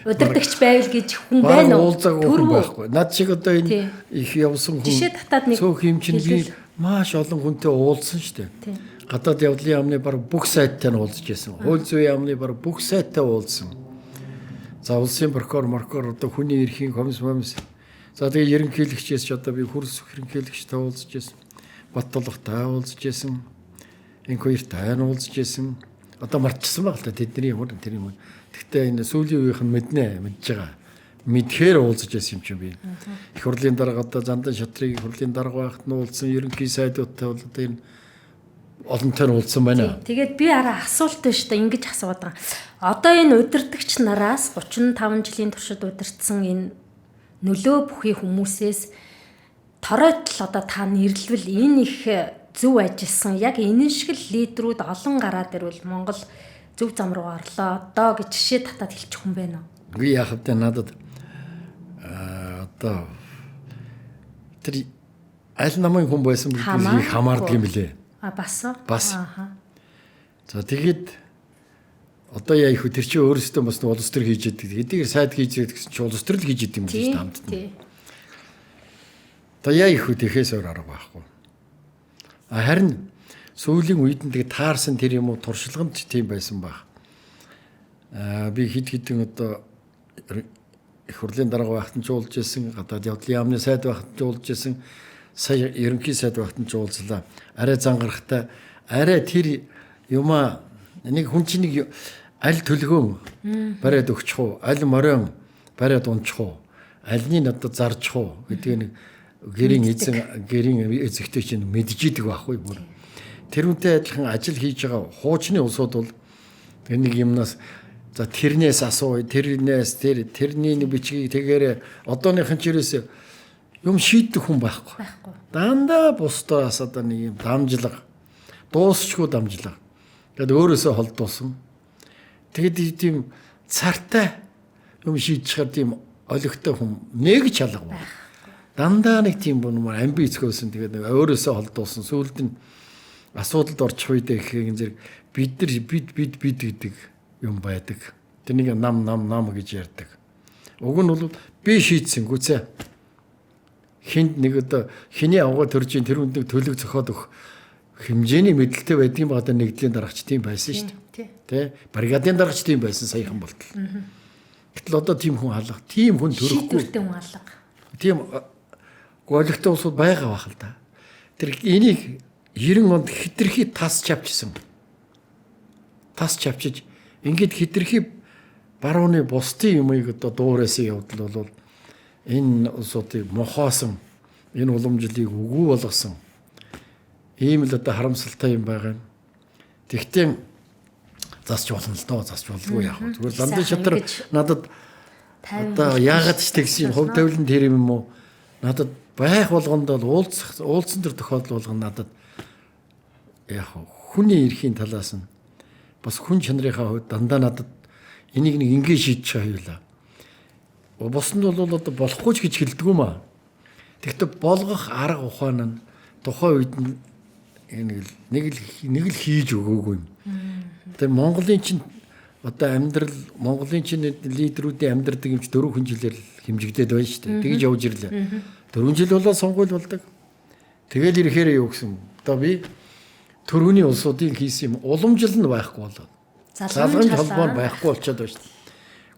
удирдахч байвал гэж хүн байна уу? Түр байхгүй. Над шиг одоо энэ их явсан хүн жишээ татаад нэг цөөх юм чинь би маш олон хүнтэй уулзсан шүү дээ. Гадаад явдлын яамны баг бүх сайттай нь уулзж байсан. Хууль зүйн яамны баг бүх сайттай уулзсан. За улсын прокурор одоо хүний эрхийн комисс. За тэгээ ерөнхийлөгчээс ч одоо би хөрс ерөнхийлөгчтэй уулзж байсан. Баттулгатай уулзж байсан. Инкуиртай уулзж байсан. Одоо марчсан баг л та тэдний ямар тэр юм. Гэхдээ энэ сүүлийн үеийнх нь мэдж байгаа. Мэдхээр уулзж байсан юм чинь би. Их хурлын дарга одоо Зандан шатрыг их хурлын дарга байхад нь уулзсан ерөнхий сайдуудтай бол одоо энэ олонтой нь уулзсан байна. Тэгээд би араа асуулт байна шүү дээ. Ингэж асууад байгаа. Одоо энэ удирдагч нараас 35 жилийн туршид удирдсан энэ нөлөө бүхий хүмүүсээс торойтол одоо та нэрлэвэл энэ их зөв ажилласан. Яг энэ шиг л лидерүүд олон гараад ирвэл Монгол зөв зам руу орлоо. Одоо гэж жишээ татаад хэлчих хүн байна уу? Би яхав та надад одоо тэр аль намын хүн байсан гэдгийг хамаардаг юм лээ. Бас. За тэгэхэд одоо яа их тэр чинь өөрөөсөө бас улс төр хийж яадаг. Эдгээр сайд хийж яадаг гэсэн чинь улс төр л хийж идэм гэж хамт. Одоо яа их тэхээс өөр арга байхгүй. Харин сүүлийн үед нь тэгээ таарсан тэр юм уу туршлаганд тийм байсан баг. Би хидэн одоо их хурлын дарга байхад нь жуулж ирсэн, гадаад явдлын яамны сайд байхад нь жуулж ирсэн, сая ерөнхий сайд байхад нь жуулзлаа. Арай зангарахтай арай тэр юмаа нэг хүн чинь нэг аль төлгөөн бариад өгчих уу, аль морин бариад унчих уу, альныг одоо зарчих уу гэдэг нэг гэрийн эзэгтэй чинь мэдж идэг байхгүй бүр. Тэрүүнтэй адилхан ажил хийж байгаа хуучны улсууд бол нэг юмнаас за тэрнээс асуу, тэрний нэг бичгийг тэгээрээ одооныхын чирээс юм шийдэх хүн байхгүй. Дандаа бусдаас одоо нэг юм дамжлага, дуусчгүй дамжлага. Тэгээд өөрөөсөө холдуулсан. Тэгээд тийм цартай юм шийдчихээр тийм олигтой хүн нэг ч алга байна. Дандаа нэг тийм бүр амбицгүйсэн тэгээд өөрөөсөө холдуулсан. Сүүлд нь асуудалд орчих үедээ гэхин зэрэг бид гэдэг юм байдаг. Тэрнийг нам гэж ярьдаг. Уг нь бол би шийдсэн гүцээ. хинд нэг одоо хиний авгаа төржийн тэр хүнд нэг төлөв зохиод өгөх хэмжээний мэдлэлтэй байдгийн багада нэгдлийн дарагч тийм байсан шүү дээ. Тэ? Бригадын дарагч тийм байсан саяхан болтол. Гэтэл одоо тийм хүн алга, тийм хүн төрөхгүй. Шийдвэртэй хүн алга. Тийм гоолигтой улсууд байгаа бах л да. Тэр энийг 90 онд хитрхи тас чавчсан. Тас чавчиж ингээд хитрхи барууны бусдын юмыг одоо дуурайсан явдал бол энэ улсуудыг мохоосон, энэ уламжлалыг үгүй болгосон. Ийм л одоо харамсалтай юм байгаа юм. Тэгтээ засч болно л доо, засч болгүй яах вэ? Зүгээр ландын шатар надад одоо яагаад ч тэгсэн хувь тавилан тэр юм уу? Надад байх болгонд бол уулзсан төр тохиолдол болгоно надад яах вэ? Хүний эрхийн талаас нь бас хүн чанарынхаа хувьд дандаа надад энийг нэг ингэ шийдчих хаюулаа. Боснд бол одоо болохгүй ч гэж хэлдэггүй маа. Тэгтээ болгох арга ухаан нь тухайн үед нэг л хийж өгөөгүй юм. Тэгээ Монголын чинь одоо амьдрал Монголын чинь лидерүүдийн амьдрдаг юмч 4 жилээр хэмжигдээд байна шүү дээ. Тэгж явж ирлээ. 4 жил болоо сонгуул болдог. Тэгэл ирэхээр юу гэсэн. Одоо би төрөүний улсуудын хийсэн юм уламжлал нь байхгүй болоод. Залгамж холбоо нь байхгүй болчиход байна шүү дээ.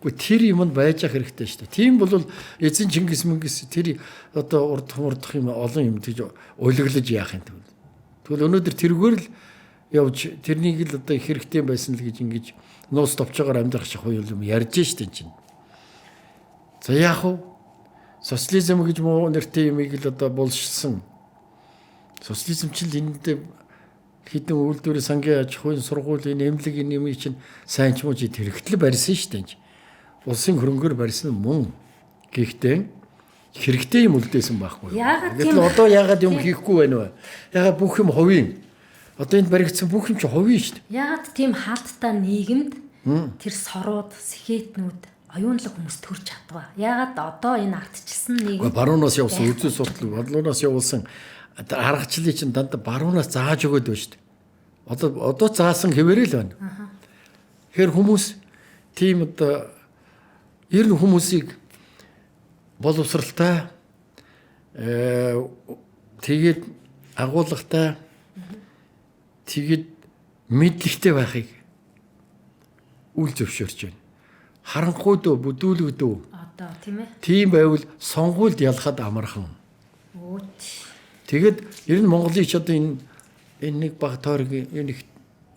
Гэхдээ тэр юмд байж ах хэрэгтэй шүү дээ. Тийм бол эзэн Чингис Мингис тэр одоо урд хурдах юм олон юм гэж уйлглаж яах юм бэ? Тэгвэл өнөөдөр тэргээр л явж тэрнийг л одоо их хэрэгтэй байсан л гэж ингэж нуус товчоогоор амьдрах шиг хуйл юм ярьж штэ чинь. За яах вэ? Социализм гэж муу нэртэй юмыг л одоо булшсан. Социализм чинь энд хитэн үйлдвэрийн сангийн аж ахуйн сургуулийн эмнэлэг юм чинь сайн ч муу чи тэрэгтэл барьсан штэ. Улсын хөрөнгөөр барьсан мөн. Гэхдээ хэрэгтэй юм үлдээсэн байхгүй. Гэтэл одоо яагаад юм хийхгүй байна вэ? Яагаад бүх юм хувийн? Одоо энд баригдсан бүх юм чи хувийн шүү дээ. Яагаад тийм хаалттай нийгэмд тэр сорууд, сэхэтнүүд, оюунлаг хүмүүс төрж чадваа? Яагаад одоо энэ ардчилсан нийгэм баруунаас явсан үзэл судлал, бодлоноос явуулсан аргачлалыг чинь дандаа баруунаас зааж өгöd байна шүү дээ. Одоо заасан хэвээрээ л байна. Тэгэхээр хүмүүс тийм одоо ер нь хүмүүсийг боловсралтай тэгээд агуулгатай тэгээд мэдлэгтэй байхыг үл зөвшөөрч байна. Харанхуй дөө бүдүүлэг дөө. Одоо тийм ээ. Тийм байвал сонгуульд ялахад амархан. Тэгээд ер нь Монголын ч одоо энэ нэг баг тойргийн энэ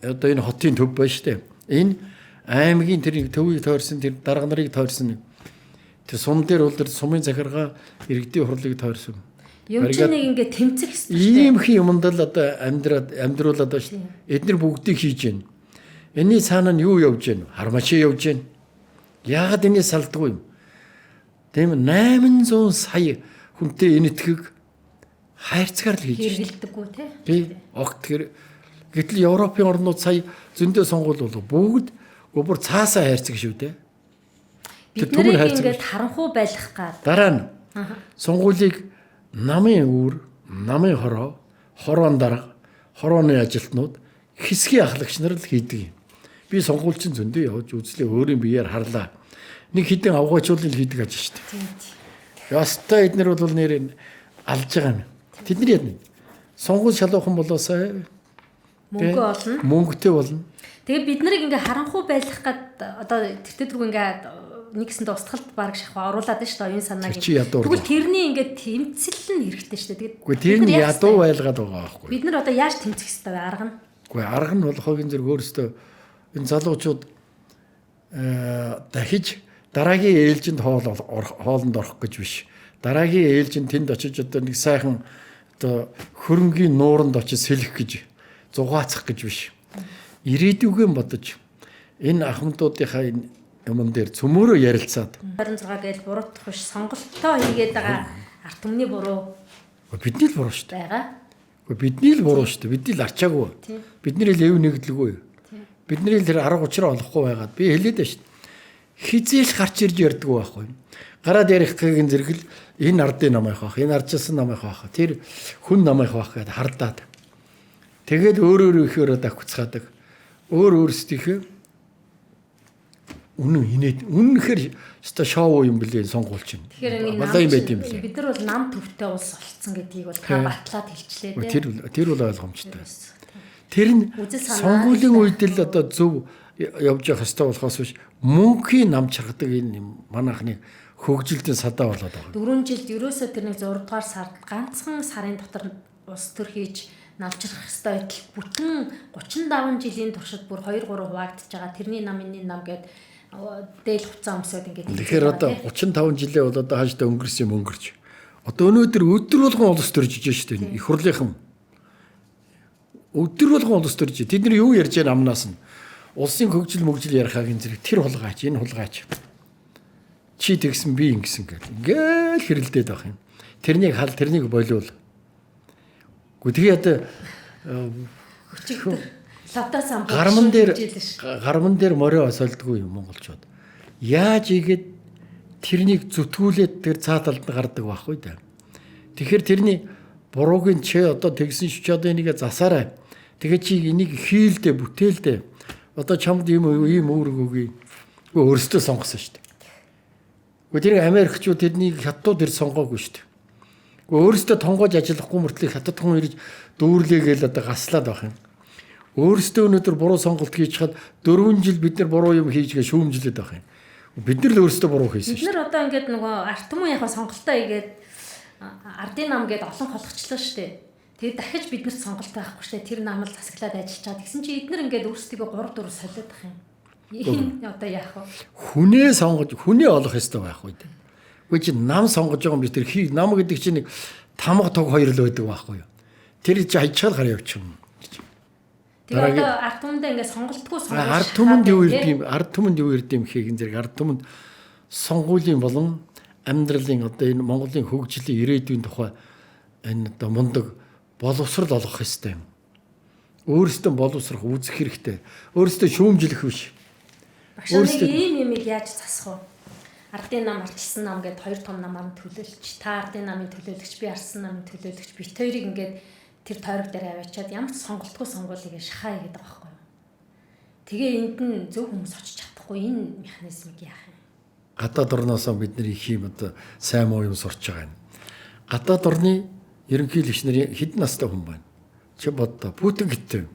одоо энэ хотын төв байна шүү дээ. Энэ аймгийн тэр төвийг тойрсон тэр дарга нарыг тойрсон тэр сум дээр бол тэр сумын захиргаа иргэдийн хурлыг тойрсон. Юм чинь нэг ингээд тэмцэх хэрэгтэй. Ийм их юмд л одоо амьдруулаад байна шүү дээ. Эдгээр бүгдийг хийж байна. Энийн цаана нь юу явж байна? Хармачи явж байна. Яагаад энэс салдгүй юм? Тийм 800 сая хүнтэй энэ итгэг хайрцгаар л хийж байна. Хэрэгэлдэггүй тий. Би огт тэр гэтэл Европын орнууд сая зөндөө сонгуул болов бүгд бүр цаасаа хайрцаг шүү дээ. Бид нарыг ингээд харанхуй байлгах гад. Дараа нь сонгуулийг намын үүр, намын хорон дарга, хорооны ажилтнууд хэсгийн ахлагч нар л хийдэг юм. Би сонгуульчин зөндөө явж үзлээ өөрийн биеэр харлаа. Нэг хідэн авгаачуулын хийдэг ажил шүү дээ. Ястаа эднэр бол нэр алж байгаа юм. Тэдний яд. Сонгуул шалуухан болоосаа мөнгө олно. Мөнгөтэй болно. Тэгээ бид нарыг ингээ харанхуй байлгах гад одоо тэр түрүү ингээ нэгсэнд устгалт баг шахаа оруулаад байна шүү дээ оюун санааг. Тэгвэл тэрний ингээ тэмцэл нь хэрэгтэй шүү дээ. Гэхдээ тэр нь ядуу байлгаад байгаа байхгүй. Бид нар одоо яаж тэмцэх ёстой вэ арга нь? Гэхдээ арга нь бол хогийн зэрэг өөрөөсөө энэ залуучууд дахиж дараагийн ээлжинд хоолнд орох гэж биш. Дараагийн ээлжинд тэнд очиж одоо нэг сайхан одоо хөрөнгийн нууранд очиж сэлэх гэж зугаацах гэж биш. Ирээдүгөө бодож энэ ахмадуудынхаа энэ юмн дээр цөмөөрөө ярилцаад 26 гээл буруутах биш сонголтоо хийгээд байгаа арт түмний буруу бидний л буруу шүү дээ. Байгаа. Бидний л буруу шүү дээ. Бидний л арчаагүй. Бидний л эв нэгдлгүй. Бидний л тэр арга учраа олохгүй байгаад би хэлээд байна шүү дээ. Хизээл гарч ирж ярьдаг байхгүй. Гараад ярихгийн зэрэг л энэ ардын намайх бах, энэ ардчилсан намайх бах, тэр хүн намайх бах гэдээ хардаад. Тэгээд өөр ихээр давхцаадаг. Өөр өөрсдийнхээ үнэн инээд үнэнхээр өстой шоу юм блэ сонгуульч юм. Тэгэхээр балаа юм байт юм блэ. бид нар бол нам төвтэй улс болцсон гэдгийг бол та батлаад хэлчлээ дээ. Тэр бол ойлгомжтой. Тэр нь сонгуулийн үед л одоо зөв явж явах ёстой болохоос биш мөнхийн нам чаргадаг энэ манайхны хөгжилтийн садаа болоод байгаа. 4 жилд ерөөсөө тэр нэг 6 дугаар сард ганцхан сарын дотор ус төр хийж навчрах ёстой байтал бүтэн 35 жилийн туршид бүр 2 3 хуваагдж байгаа. Тэрний нам энэний нам гээд дээл хуцаа өмсөд ингээд. Тэгэхээр одоо 35 жилээ бол одоо хааштай өнгөрсөн юм өнгөрч. Одоо өнөөдөр өдөр болгон улс төрж ижээ шүү дээ. Их хурлынхан өдөр болгон улс төрж. Тэд нар юу ярьж байгаа амнаас нь улсын хөгжил мөгжил ярихаагийн зэрэг тэр хулгайч энэ хулгайч. Чи тэгсэн би ингэсэн гэл. Ингээл хэрэлдээд байх юм. Тэрнийг хал тэрнийг болиул. Тэгээ лавтасан гарман дээр морио осолдгүй юм монголчууд. Яаж игээд тэрнийг зүтгүүлээд тэр цааталд гардаг байхгүй да. Тэгэхээр тэрний буруугийн чи одоо тэгсэн ч одоо энийг засаарай. Тэгээ чи энийг хийлдэ бүтээлдэ. Одоо чамд ийм үүрэг өгье. Өөрөөсөө сонгосон шүү дээ. Тэр Америкчууд тэрнийг хятадууд ир сонгоогүй шүү дээ. Өөрөөсөө тонгоож ажиллахгүй мөртлөө хятад хүн ирж дүүрлээгээл одоо гаслаад байх юм. Өөрөөсөө өнөөдөр буруу сонголт хийж хад 4 жил бид нар буруу юм хийжгээ шүүмжлээд байх юм. Бид нар л өөрөөсөө буруу хийсэн шүү. Бид нар одоо ингээд нөгөө арт түмэн яг сонголтоо хийгээд ардын нам гээд олон холгочлоо шүү дээ. Тэгээд дахиж биднэрт сонголт байхгүй шүү дээ. Тэр намд засаглаад ажиллаж байгаа. Тэгсэн чи эднэр ингээд өөрсдөө 3 4 солиод байх юм. Энэ одоо яах вэ? Хүнээ сонгож хүнээ олох ёстой байх үү. Үгүй чи нам сонгож байгаа юм би тэр нам гэдэг чинь нэг тамга туг хоёр л байдаг байхгүй юу. Тэр чи хайчаал гараа явчих юм. Тэгээд одоо арт түмэндээ ингээд сонголтгүй сонгож. Арт түмэнд юу ирдэм? Арт түмэнд юу ирдэм гэхийг энэ зэрэг арт түмэнд сонгуулийн болон амьдралын одоо энэ Монголын хөгжлийн ирээдүйн тухай энэ одоо мундаг боловсрал олгох ёстой юм. Өөрөөсөө боловсрох үзэх хэрэгтэй. Өөрөөсөө шүүмжлэх биш. Багшаа ийм юмыг яаж засах вэ? Ардын нам, ардчсан нам гэдээ хоёр том нам ам төлөөлч, та ардын намын төлөөлөгч, би ардсан намын төлөөлөгч, бит хоёрыг ингээд тэр тойрог дээр аваачаад ямар ч сонголтгүй сонгуулийг шахаа гэдэг байгаа байхгүй юу? Тэгээ энд нь зөв хүмүүс очиж чадахгүй энэ механизмыг яах юм? Гадаад орноосоо бид нар их юм одоо сайн муу юм сурч байгаа юм. Гадаад орны ерөнхийлөгч нарын хэдэн настай хүн байна? Чи боддоо Путин гэтээ.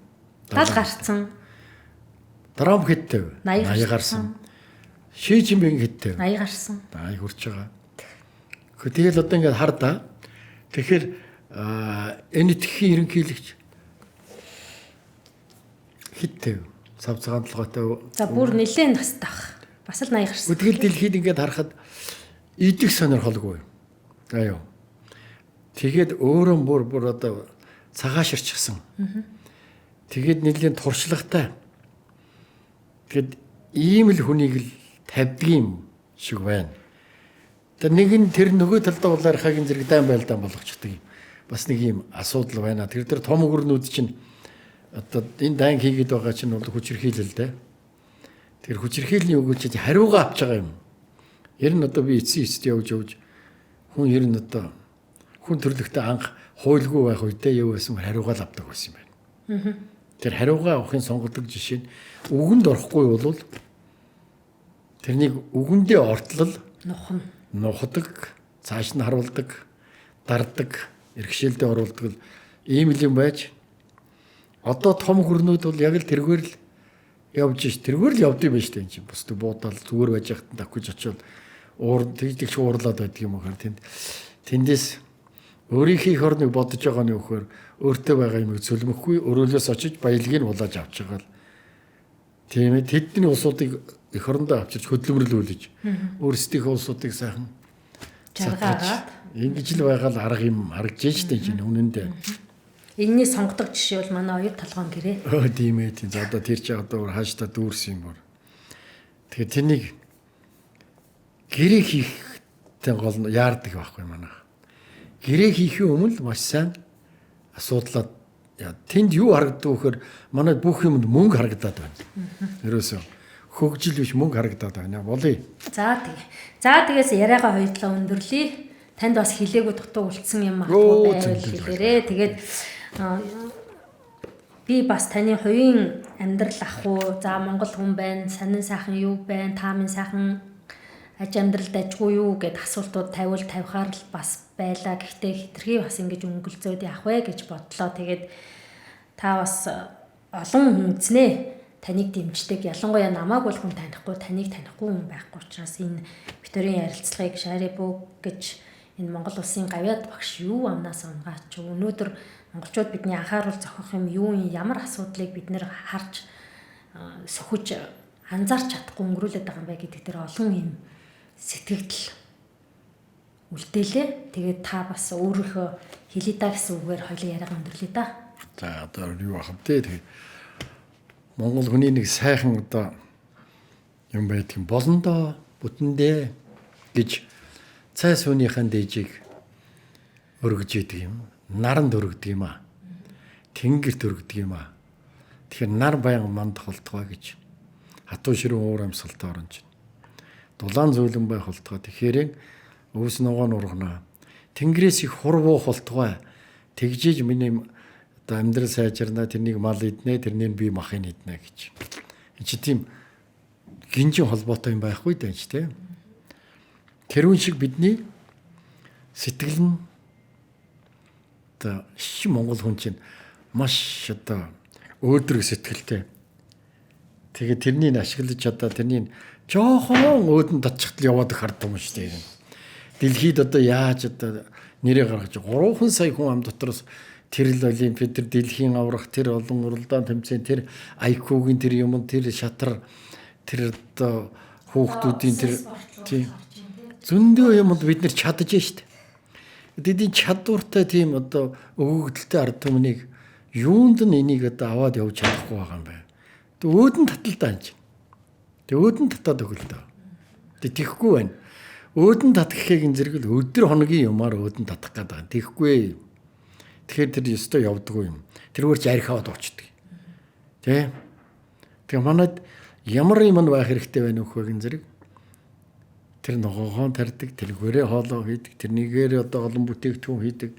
70 гарцсан. Трамп гэтээ. 80 гарсан. Ши Жинпинг гэтээ. 80 гарсан. 80 хүрч байгаа. Тэгэл одоо ингээд хардаа. Тэгэхээр энэ тхийн ерөнхийлөгч хиттэй. Цав цагаан толгойтой. За бүр нэлээд настай ах. Бас л 80 гарсан. Тэгэл дэлхийд ингээд харахад идэх сонирхолгүй. Аа юу. Тэгээд өөрөө бүр одоо цагааширчихсан. Тэгээд нэлийн туршлагатай. Тэгэд ийм л хүнийг л тавьдгийм шиг байна. Тэр нэг нь тэр нөгөө талдаа улаархагийн зэрэг дайм байлдаан болгочихдаг юм. Бас нэг юм асуудал байна. Тэр том өрнүүд чинь одоо энэ дайн хийгээд байгаа чинь бол хүчирхийлэл дээ. Тэр хүчирхийллийн өгүүлж хариугаа авч байгаа юм. Ер нь одоо би эцэст явж хүн ер нь одоо хүн төрлөختөө анх хуйлгүй байх үедээ юу байсан хариугаа л авдаг байсан юм байна. Тэр хариугаа авахын сонголдог жишээ нь үгэнд орохгүй бол тэрнийг үгэндээ ортлол нухдаг, цааш нь харуулдаг, дардаг, эрхшээлдээ оруулдаг ийм л юм байж одоо том хөрнүүд бол яг л тэргээр л явж ш. Тэргээр л явдсан байж тань чинь бусд буудаал зүгээр байж хахтан давхиж очиод тэгж уурлаад байдаг юм аа тэндээс өөрийнхөө их орныг бодож байгаа нь вөхөр өөртөө байгаа юмыг цөлмөхгүй өрөөлөөс очиж баялагийг булааж авч байгаа л тийм ээ тэдний улсуудыг их орондоо авчирч хөдөлмөрлүүлж өөрсдийнхөө улсуудыг сайхан жаргаагаад ингэж л байгаа л арга юм харагдаж штэ чинь үнэндээ энэний сонгодог жишээ бол манай оюут толгоон гэрээ тийм ээ тийм за одоо тэр чи одоо хааштай дүүрсэн юм бол тэгэхээр тэнийг гэрээ хийхтэй гол нь яардаг байхгүй манайх гэрээ хийхийн өмнө маш сайн асуудлаад тэнд юу харагддаг вөхөр манай бүх юмд мөнгө харагдаад байна. Ерөөсөө хөгжил биш мөнгө харагдаад байна. Болъё. За тэгээс яриагаа хоёулаа өндөрлөе. Танд бас хилээгүү дутуу үлдсэн юм магадгүй байвал хэлээрээ. Тэгээд би би бас таны хувийн амьдрал ах уу? За Монгол хүн байна, сонин сайхан юу байна, та минь сайхан аж амьдралд ажгүй юу гэд асуултууд тавихаар л бас байлаа. Гэхдээ хитрхи бас ингэж өнгөлзөөд явах вэ гэж бодлоо. Тэгээд та бас олон хүн үзнэ. Таныг дэмждэг. Ялангуяа намайг бол хүн танихгүй, таныг танихгүй хүн байхгүй учраас энэ битүүрийн ярилцлагыг Шарибу гэж энэ Монгол улсын гавьяад багш юу амнаас унгаач. Өнөөдөр монголчууд бидний анхааруул зохих юм юу юм, ямар асуудлыг бид нэр харж сөхөж анзаарч чадахгүй өнгөрүүлээд байгаа юм бэ гэдэг дээр олон юм сэтгэгдэл үлдээлээ. Тэгээд та бас өөрийнхөө хэлээ даа гэсэн үгээр хоёлын яриага өндөрлөе да. За одоо юу ах вэ? Тэгээд Монгол хүний нэг сайхан одоо юм байдгийн болондоо бүтэндээ гэж цай сүүнийхэн дээжийг өргөж идэг юм. Наранд өргөдөг юм аа. Тэнгэрт өргөдөг юм аа. Тэгэхээр нар баян мандах болтгоо гэж хатуу ширүүн уур амьсгалт оронч. Дулаан зөөлөн байх болтгоо. Тэгэхээр өвс ногоо нургана. Тэнгэрээс их хурвуух болтгоо. Тэгжиж миний одоо амьдрал сайжирна, тэрнийг мал иднэ, тэрнийг би махын иднэ гэж. Энд чи тийм гинжин холбоотой юм байхгүй даа ч тийм. Тэрүүн шиг бидний сэтгэл нь одоо Монгол хүн чинь маш одоо өөдрөг сэтгэлтэй. Тэгээд тэрнийг ашиглаж одоо тэрнийг жоохон өөдөн татчихтал яваад хардсан юм шүү дээ. Дэлхийд одоо яаж одоо нэрээ гаргаж 3 сая хүн ам дотроос тэр л олимпиад, тэр дэлхийн аврах, тэр олон уралдаан тэмцээн, тэр IQ-гийн тэр юм, тэр шатар, тэр одоо хүүхдүүдийн тэр тийм зөндөө юмд бид нэр чадж штт. Тэдний чадвартай тийм одоо өгөгдөлтэй ард түмнийг юунд нь энийг одоо аваад явж чадахгүй байгаа юм бэ? Тэг өөдөн таталдаа энэ. Тэг өөдөн татаад өгөл дөө. Тэг тийхгүй байна. Өөдөн татахыг энэ зэрэг л өдөр хоногийн юмар өөдөн татах гээд байгаа. Тийхгүй. Тэгэхээр тэр ёстой явдггүй юм. Тэргээр ч архиад уучдаг. Тэ? Тэгээ манайд ямар юм байх хэрэгтэй байна вэ гэн зэрэг. Тэр ногоогоо тарьдаг, тэргээрээ хоолоо хийдэг, тэрнийгээр одоо олон бүтээгдэхүүн хийдэг.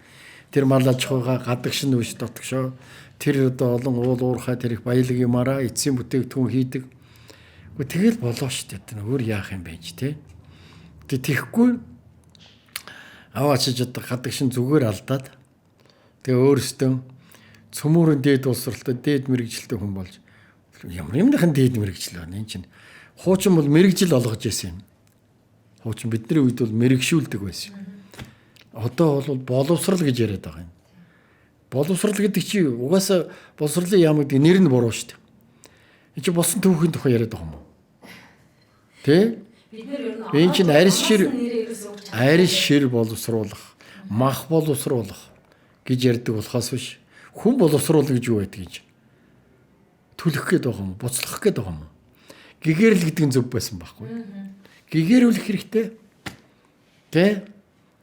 Тэр мал аж ахуйгаа гадагш нь үш дотгошоо. Тэр одоо олон уул уурхай тэр их баялаг юмараа эцсийн бүтээгдэхүүн хийдэг. Тэгэл болоо шүү дээ. Өөр яах юм бэ ч тэ. Тэгэхгүй аваачиж одоо гадагш нь зүгээр алдаад тэгээ өөрөөсөө цөмөрөн дээд улсралтай дээд мэрэгжилтэй хүн болж ямар юмныхан дээд мэрэгжил байна. Энэ чинь хуучин бол мэрэгжил олгож байсан юм. Хуучин бидний үед бол мэрэгшүүлдэг байсан. Одоо бол боловсрал гэж яриад байгаа юм. Боловсрал гэдэг чинь угаасаа боловсролын яам гэдэг нэр нь буруу шүү дээ. Энэ чинь босон түүхийн тухай яриад байгаа юм уу? Тэ? Энэ чинь арьс шир боловсруулах, мах боловсруулах гэж ярьдаг болохоос биш. Хүн боловсруулах гэж юу байдаг гэж. Түлэх гээд байгаа юм, буцлах гээд байгаа юм. Гэгэрэл гэдэг нь зөв байсан байхгүй. Гэгэрүүлэх хэрэгтэй. Тэ?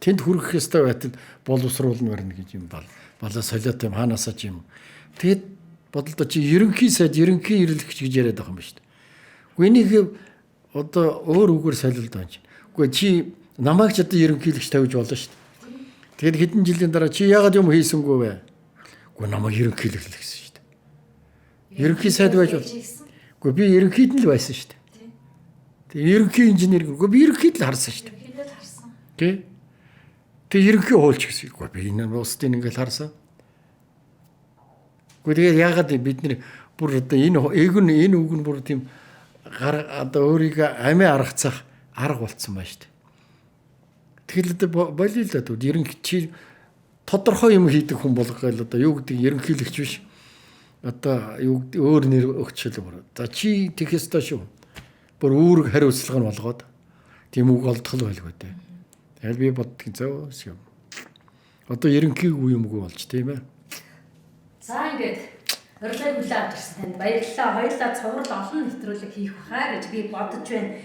Тэнд хүрэх ёстой байтал боловсруулна барина гэж юм бол. Балаа солиот юм хаанасаа ч юм. Тэгэд бодлоо чи ерөнхий сайд, ерөнхий эрэлгч гэж яриад байгаа юм ба шүү дээ. Гэхдээ энийг одоо өөр үгээр солилд байна чи. Гэхдээ чи намайг ч одоо ерөнхийлөгч тавьж болно шүү дээ. Тэгэд хэдэн жилийн дараа чи яагаад юм хийсэнгүй вэ? Гэхдээ намайг ерөнхийлөгч гэсэн шүү дээ. Ерөнхий сайд байж бол. Гэхдээ би ерөнхийд нь л байсан шүү дээ. Тэгээ ерөнхий инженер гэхгүй би ерөнхийд л харсан шүү дээ. Тэ? Тэгээ ерөнхий хуульч гэсэн. Гэхдээ би энэ улсдын ингээл харсан. Гэхдээ яагаад бид нэр бүр одоо энэ үг нь бүр тийм одоо өөрийгөө амиа аргацах арга болцсон байна шүү дээ. Тэгэл одоо болиулаад ерөнхий чи тодорхой юм хийдэг хүн болгоё одоо юу гэдэг ерөнхийлөгч биш. Одоо юу өөр нэр өгчл бүр. За чи тэгээс та шүү. Бүр үүрэг хариуцлага нь болгоод тийм үг олдгол байлгүй дээ. Тэгэл би боддгийн зөө юм. Одоо ерөнхий үе юмгүй болж тийм ээ. За ингээд урилгыг хүлээн авч ирсэн танд баярлалаа. Хоёулаа цуврал олон нэвтрүүлэг хийх бахаа гэж би бодож байна.